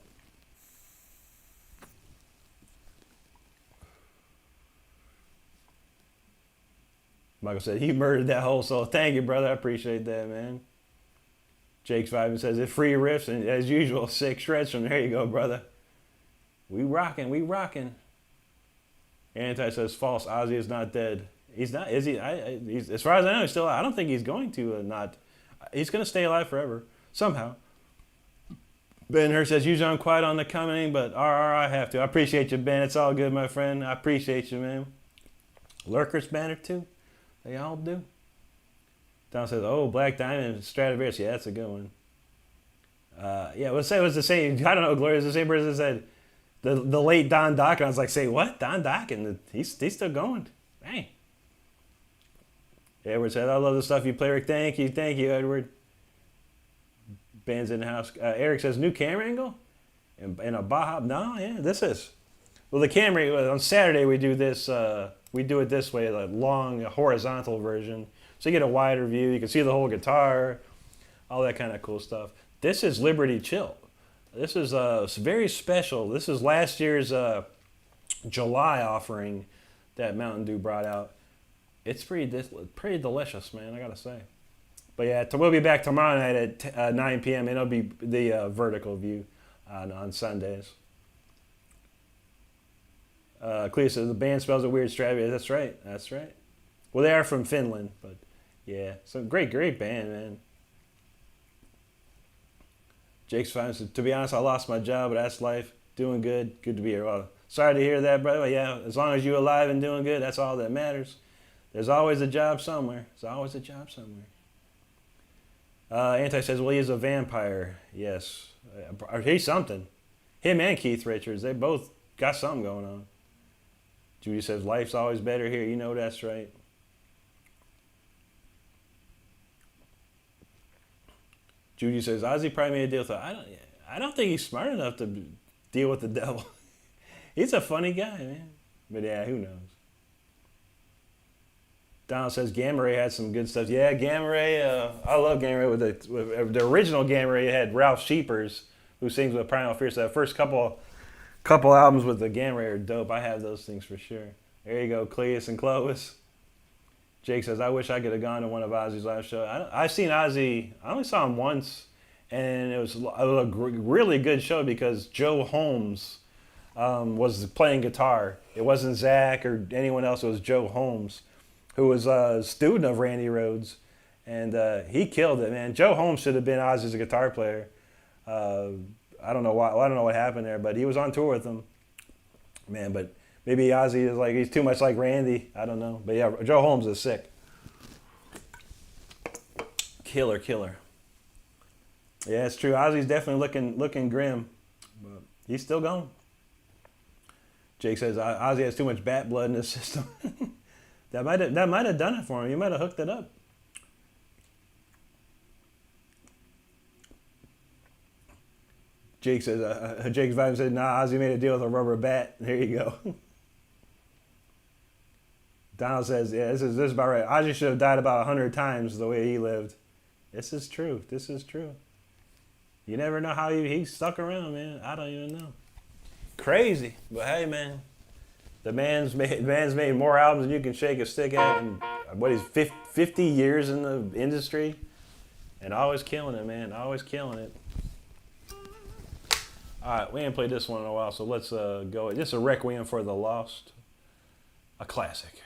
[SPEAKER 1] Michael said, he murdered that whole solo. Thank you, brother. I appreciate that, man. Jake's vibing says, it's free riffs, and as usual, 6 shreds from there you go, brother. We rocking. Anti says, false. Ozzy is not dead. He's not, is he? He's, as far as I know, he's still alive. I don't think he's going to not. He's going to stay alive forever, somehow. Ben Hur says, usually I'm quiet on the commenting, but I have to. I appreciate you, Ben. It's all good, my friend. I appreciate you, man. Lurkers banner, too. They all do. Don says, oh, Black Diamond, Stradivarius. Yeah, that's a good one. Yeah, let's say it was the same. I don't know, Gloria, it was the same person that said the late Don Dokken. I was like, say what? Don Dokken? He's still going. Dang. Edward said, I love the stuff you play, Rick. Thank you, Edward. Bands in the house. Eric says, new camera angle? And a Baja? No, yeah, this is. Well, the camera, on Saturday we do this, we do it this way, a long horizontal version. So you get a wider view, you can see the whole guitar, all that kind of cool stuff. This is Liberty Chill. This is very special. This is last year's July offering that Mountain Dew brought out. It's pretty delicious, man, I gotta say. But yeah, we'll be back tomorrow night at 9 p.m. and it'll be the vertical view on Sundays. Clea says the band smells a weird strawberry. That's right. That's right. Well, they are from Finland, but yeah, so great band, man. Jake's fine. So, to be honest, I lost my job, but that's life. Doing good. Good to be here. Well, sorry to hear that, brother. Yeah, as long as you're alive and doing good, that's all that matters. There's always a job somewhere. There's always a job somewhere. Anti says, well, he's a vampire. Yes. He's something. Him and Keith Richards, they both got something going on. Judy says, life's always better here. You know that's right. Judy says, Ozzy probably made a deal with her. I don't think he's smart enough to deal with the devil. He's a funny guy, man. But yeah, who knows? Donald says Gamma Ray had some good stuff. Yeah, Gamma Ray. I love Gamma Ray. With the original Gamma Ray, had Ralph Sheepers, who sings with Primal Fear. So the first couple albums with the Gamma Ray are dope. I have those things for sure. There you go, Cleus and Clovis. Jake says, I wish I could have gone to one of Ozzy's live shows. I've seen Ozzy. I only saw him once, and it was a really good show because Joe Holmes was playing guitar. It wasn't Zach or anyone else. It was Joe Holmes, who was a student of Randy Rhoads, and he killed it, man. Joe Holmes should have been Ozzy's guitar player. I don't know why. I don't know what happened there, but he was on tour with him, man. But maybe Ozzy is he's too much like Randy. I don't know, but yeah, Joe Holmes is sick. Killer. Yeah, it's true. Ozzy's definitely looking grim, but he's still going. Jake says Ozzy has too much bat blood in his system. That might have done it for him. You might have hooked it up. Jake says, Jake's vibe said, nah, Ozzy made a deal with a rubber bat. There you go. Donald says, yeah, this is about right. Ozzy should have died about 100 times the way he lived. This is true. You never know how he stuck around, man. I don't even know. Crazy. But hey, man. The man's made more albums than you can shake a stick at, and he's 50 years in the industry, and always killing it, man. Always killing it. All right, we ain't played this one in a while, so let's go. This is a Requiem for the Lost, a classic.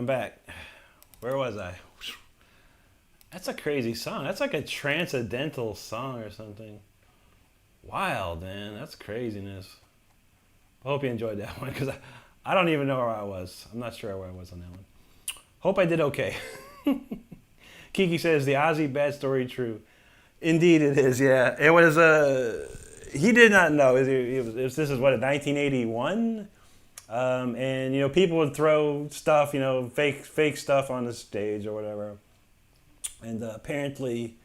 [SPEAKER 1] I'm back. Where was I? That's a crazy song. That's like a transcendental song or something. Wild, man. That's craziness. I hope you enjoyed that one because I don't even know where I was. I'm not sure where I was on that one. Hope I did okay. Kiki says, the Ozzy bad story true. Indeed it is, yeah. It was, he did not know. This is what, 1981? And, you know, people would throw stuff, you know, fake stuff on the stage or whatever. And apparently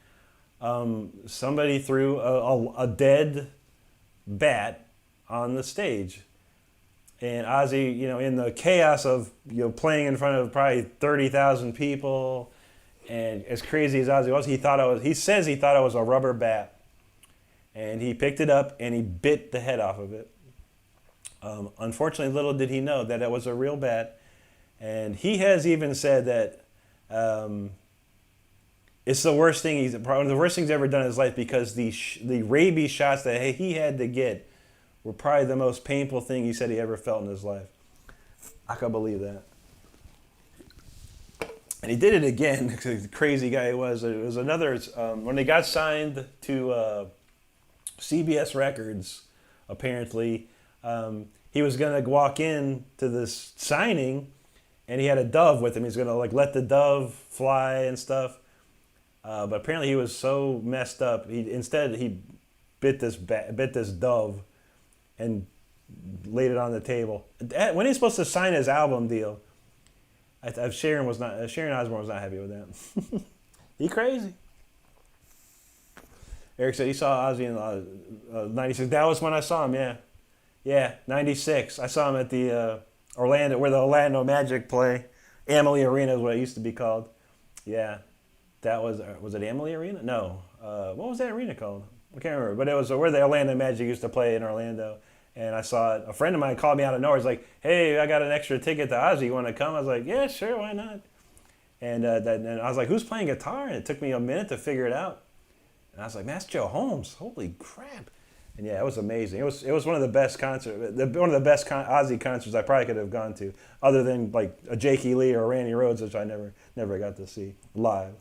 [SPEAKER 1] somebody threw a dead bat on the stage. And Ozzy, you know, in the chaos of, you know, playing in front of probably 30,000 people, and as crazy as Ozzy was, he says he thought it was a rubber bat. And he picked it up and he bit the head off of it. Unfortunately, little did he know that it was a real bat. And he has even said that it's the worst thing one of the worst things he's ever done in his life, because the rabies shots that he had to get were probably the most painful thing he said he ever felt in his life. I can't believe that. And he did it again, the crazy guy he was. It was another, when they got signed to CBS Records, apparently, he was going to walk in to this signing, and he had a dove with him. He's going to like let the dove fly and stuff. But apparently he was so messed up. He bit this dove and laid it on the table. When he's supposed to sign his album deal, Sharon Osbourne was not happy with that. He crazy. Eric said he saw Ozzy in '96. That was when I saw him. Yeah, '96. I saw him at the Orlando, where the Orlando Magic play. Amalie Arena is what it used to be called. Yeah, that was it Amalie Arena? No, what was that arena called? I can't remember, but it was where the Orlando Magic used to play in Orlando. And I saw it. A friend of mine called me out of nowhere. He's like, "Hey, I got an extra ticket to Ozzy. You want to come?" I was like, "Yeah, sure, why not?" And I was like, "Who's playing guitar?" And it took me a minute to figure it out. And I was like, "Man, that's Joe Holmes. Holy crap!" And yeah, it was amazing. It was one of the best Ozzy concerts I probably could have gone to, other than like a Jakey Lee or a Randy Rhoads, which I never got to see live.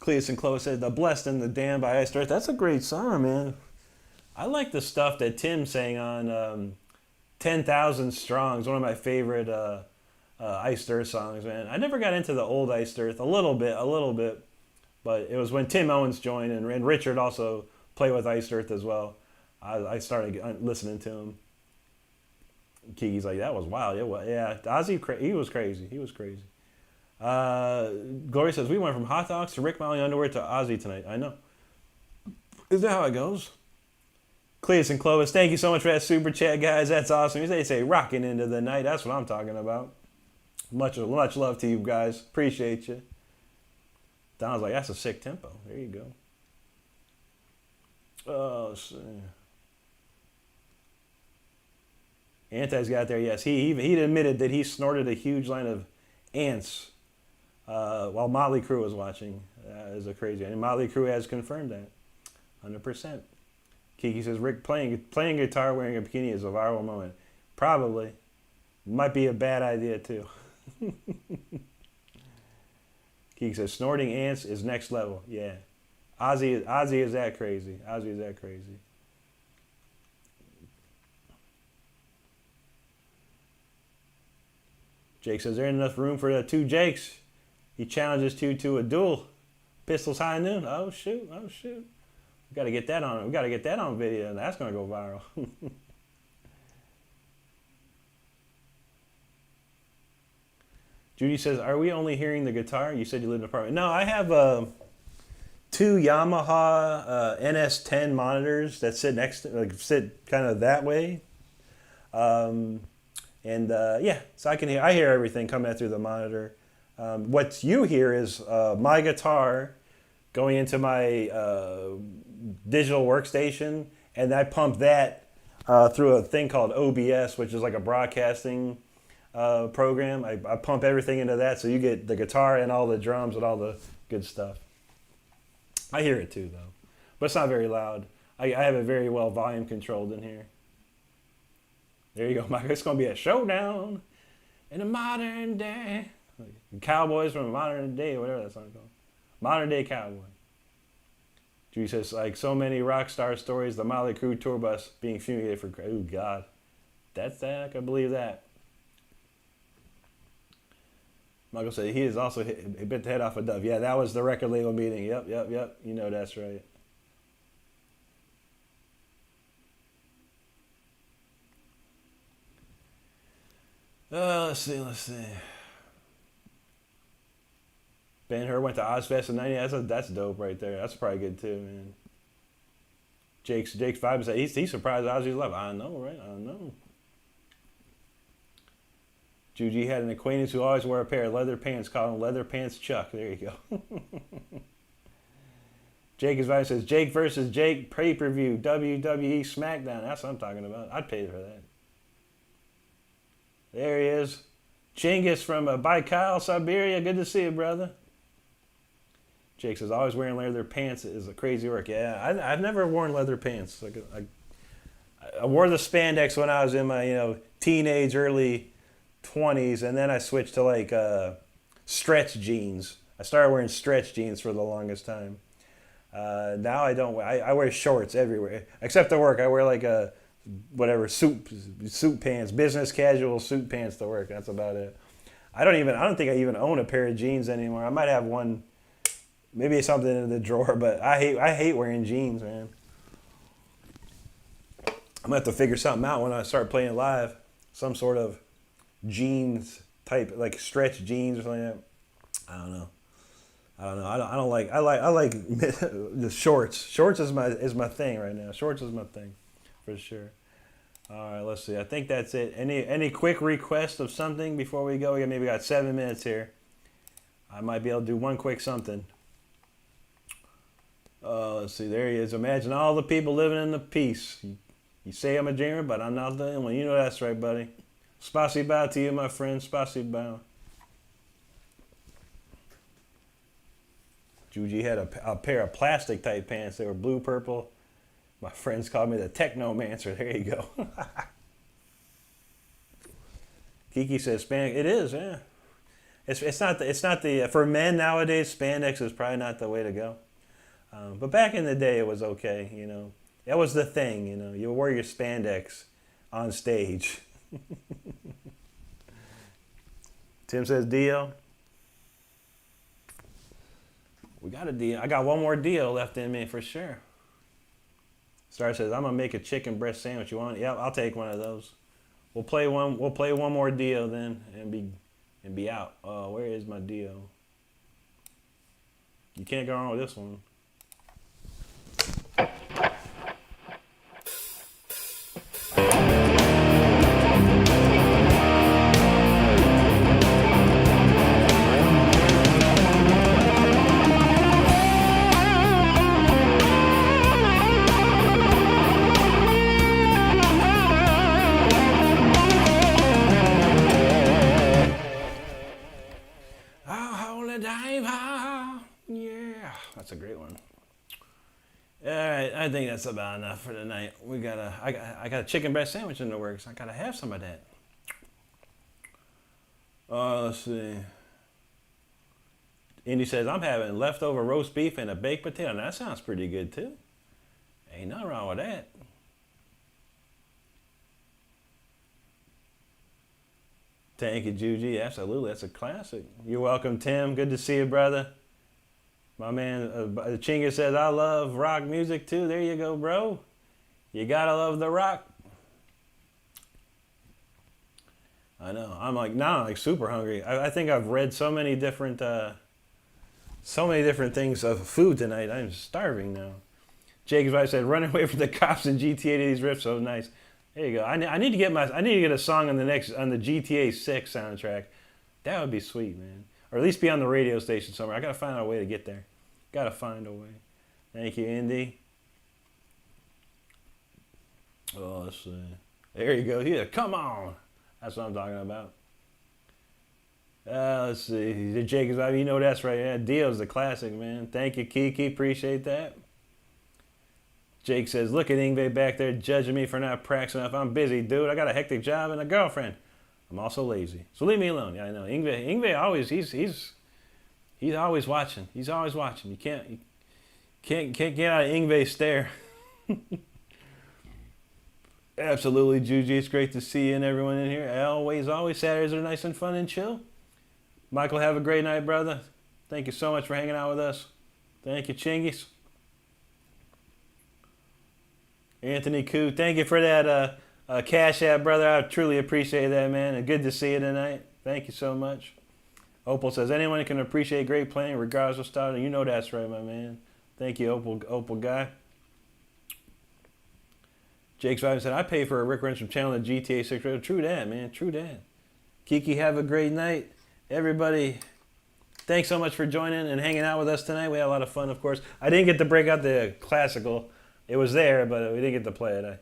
[SPEAKER 1] Cleus and Chloe said, "The Blessed and the Damned" by Iced Earth. That's a great song, man. I like the stuff that Tim sang on 10,000 Strong. It's one of my favorite Iced Earth songs, man. I never got into the old Iced Earth, a little bit, but it was when Tim Owens joined and Richard also played with Iced Earth as well. I started listening to him. Kiki's like, that was wild. Yeah, Ozzy, he was crazy. Gloria says, we went from hot dogs to Rick Molly underwear to Ozzy tonight. I know. Is that how it goes? Cleus and Clovis, thank you so much for that super chat, guys. That's awesome. As they say, rocking into the night. That's what I'm talking about. Much love to you guys. Appreciate you. Don's like, that's a sick tempo. There you go. Oh, Anti's got there. Yes, he admitted that he snorted a huge line of ants while Motley Crue was watching. That is a crazy. And Motley Crue has confirmed that, 100%. Kiki says, Rick playing guitar wearing a bikini is a viral moment. Probably. Might be a bad idea, too. Kiki says, snorting ants is next level. Yeah. Ozzy is that crazy. Jake says, there ain't enough room for the two Jakes. He challenges two to a duel. Pistols high noon. Oh, shoot. We got to get that on video. That's going to go viral. Judy says, are we only hearing the guitar? You said you live in an apartment. No, I have two Yamaha NS10 monitors that sit sit kind of that way. So I hear everything coming out through the monitor. What you hear is my guitar going into my digital workstation, and I pump that through a thing called OBS, which is like a broadcasting program. I pump everything into that, so you get the guitar and all the drums and all the good stuff. I hear it too, though, but it's not very loud. I have it very well volume controlled in here. There you go, Mike. It's going to be a showdown. In a modern day. Cowboys from a modern day, whatever that song's called. Modern day cowboy. Judy says, like so many rock star stories, the Motley Crue tour bus being fumigated for... Oh, God. That's that. I can believe that. Michael said he is also he bit the head off a dove. Yeah, that was the record label meeting. Yep. You know that's right. Let's see. Ben-Hur went to Ozfest in '90. That's dope right there. That's probably good too, man. Jake's vibe said he's surprised Ozzy's love. I know, right? I know. Juji had an acquaintance who always wore a pair of leather pants, called him Leather Pants Chuck. There you go. Jake is vibe says Jake versus Jake pay-per-view WWE SmackDown. That's what I'm talking about. I'd pay for that. There he is. Chinggis from Baikal, Siberia. Good to see you, brother. Jake says, always wearing leather pants is a crazy work. Yeah, I've never worn leather pants. I wore the spandex when I was in my teenage, early 20s, and then I switched to stretch jeans. I started wearing stretch jeans for the longest time. Now I don't. I wear shorts everywhere, except to work. I wear suit pants, business casual suit pants to work. That's about it. I don't think I even own a pair of jeans anymore. I might have one, maybe something in the drawer, but I hate wearing jeans, man. I'm gonna have to figure something out when I start playing live. Some sort of jeans type, like stretch jeans or something like that. I don't know. I like the shorts. Shorts is my thing right now. Shorts is my thing, for sure. All right, let's see. I think that's it. Any quick request of something before we go? We got 7 minutes here. I might be able to do one quick something. Let's see. There he is. Imagine all the people living in the peace. You say I'm a dreamer, but I'm not the only one. You know that's right, buddy. Spasibo to you, my friend. Spasibo. Juji had a pair of plastic type pants. They were blue purple. My friends called me the Technomancer. There you go. Kiki says spandex. It is, yeah. It's not the for men nowadays. Spandex is probably not the way to go. But back in the day, it was okay. That was the thing. You wore your spandex on stage. Tim says deal. We got a deal. I got one more deal left in me for sure. Star says I'm gonna make a chicken breast sandwich. You want it? Yep, I'll take one of those. We'll play one more deal then and be out. Where is my deal? You can't go wrong with this one. That's a great one. All right, I think that's about enough for tonight. I got a chicken breast sandwich in the works. I gotta have some of that. Let's see. Indy says I'm having leftover roast beef and a baked potato. Now, that sounds pretty good too. Ain't nothing wrong with that. Thank you, Juji. Absolutely, that's a classic. You're welcome, Tim. Good to see you, brother. My man, Chinga says, I love rock music too. There you go, bro. You gotta love the rock. I know. I'm now super hungry. I think I've read so many different things of food tonight. I'm starving now. Jacob's wife said, running away from the cops in GTA to these riffs. So nice. There you go. I need to get a song on the GTA 6 soundtrack. That would be sweet, man. Or at least be on the radio station somewhere. I gotta find out a way to get there. Gotta find a way. Thank you, Indy. Oh, let's see. There you go. Yeah, come on. That's what I'm talking about. Let's see. Jake is, you know that's right. Yeah, Dio's the classic, man. Thank you, Kiki. Appreciate that. Jake says, look at Ingve back there judging me for not practicing enough. I'm busy, dude. I got a hectic job and a girlfriend. I'm also lazy. So leave me alone. Yeah, I know. Ingve always he's always watching. He's always watching. You can't get out of Ingve's stare. Absolutely, Juji. It's great to see you and everyone in here. Always. Saturdays are nice and fun and chill. Michael, have a great night, brother. Thank you so much for hanging out with us. Thank you, Chinggis. Anthony Koo, thank you for that Cash App, brother. I truly appreciate that, man. And good to see you tonight. Thank you so much. Opal says, anyone can appreciate great playing regardless of style. You know that's right, my man. Thank you, Opal guy. Jake Survivor said, I pay for a Rick Renstrom channel at GTA 6. True that, man. True that. Kiki, have a great night. Everybody, thanks so much for joining and hanging out with us tonight. We had a lot of fun, of course. I didn't get to break out the classical. It was there, but we didn't get to play it. I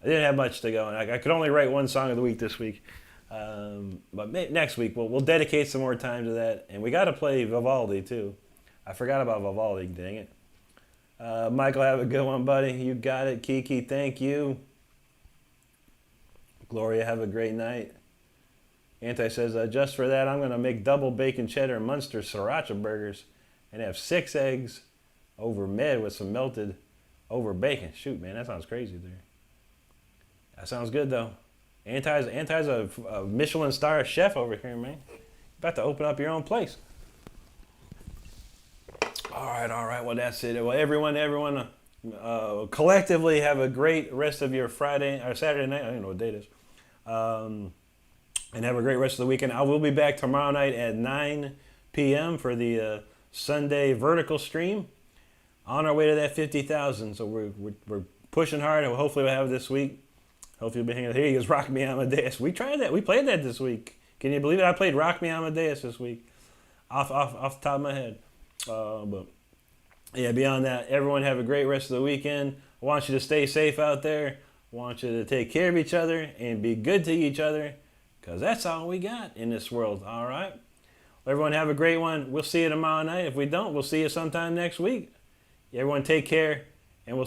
[SPEAKER 1] didn't have much to go, and I could only write one song of the week this week. But next week, we'll dedicate some more time to that. And we got to play Vivaldi, too. I forgot about Vivaldi, dang it. Michael, have a good one, buddy. You got it. Kiki, thank you. Gloria, have a great night. Anti says, just for that, I'm going to make double bacon cheddar Munster sriracha burgers and have 6 eggs over med with some melted over bacon. Shoot, man, that sounds crazy there. That sounds good, though. Anti's a Michelin star chef over here, man. About to open up your own place. All right. Well, that's it. Well, everyone, collectively have a great rest of your Friday or Saturday night. I don't know what date it is. And have a great rest of the weekend. I will be back tomorrow night at 9 p.m. for the Sunday vertical stream. On our way to that 50,000. So we're pushing hard, and hopefully we'll have it this week. Hopefully you'll be hanging out. Here he goes, Rock Me Amadeus. We tried that. We played that this week. Can you believe it? I played Rock Me Amadeus this week. Off the top of my head. But yeah, beyond that, everyone have a great rest of the weekend. I want you to stay safe out there. I want you to take care of each other and be good to each other, because that's all we got in this world, all right? Well, everyone have a great one. We'll see you tomorrow night. If we don't, we'll see you sometime next week. Everyone take care.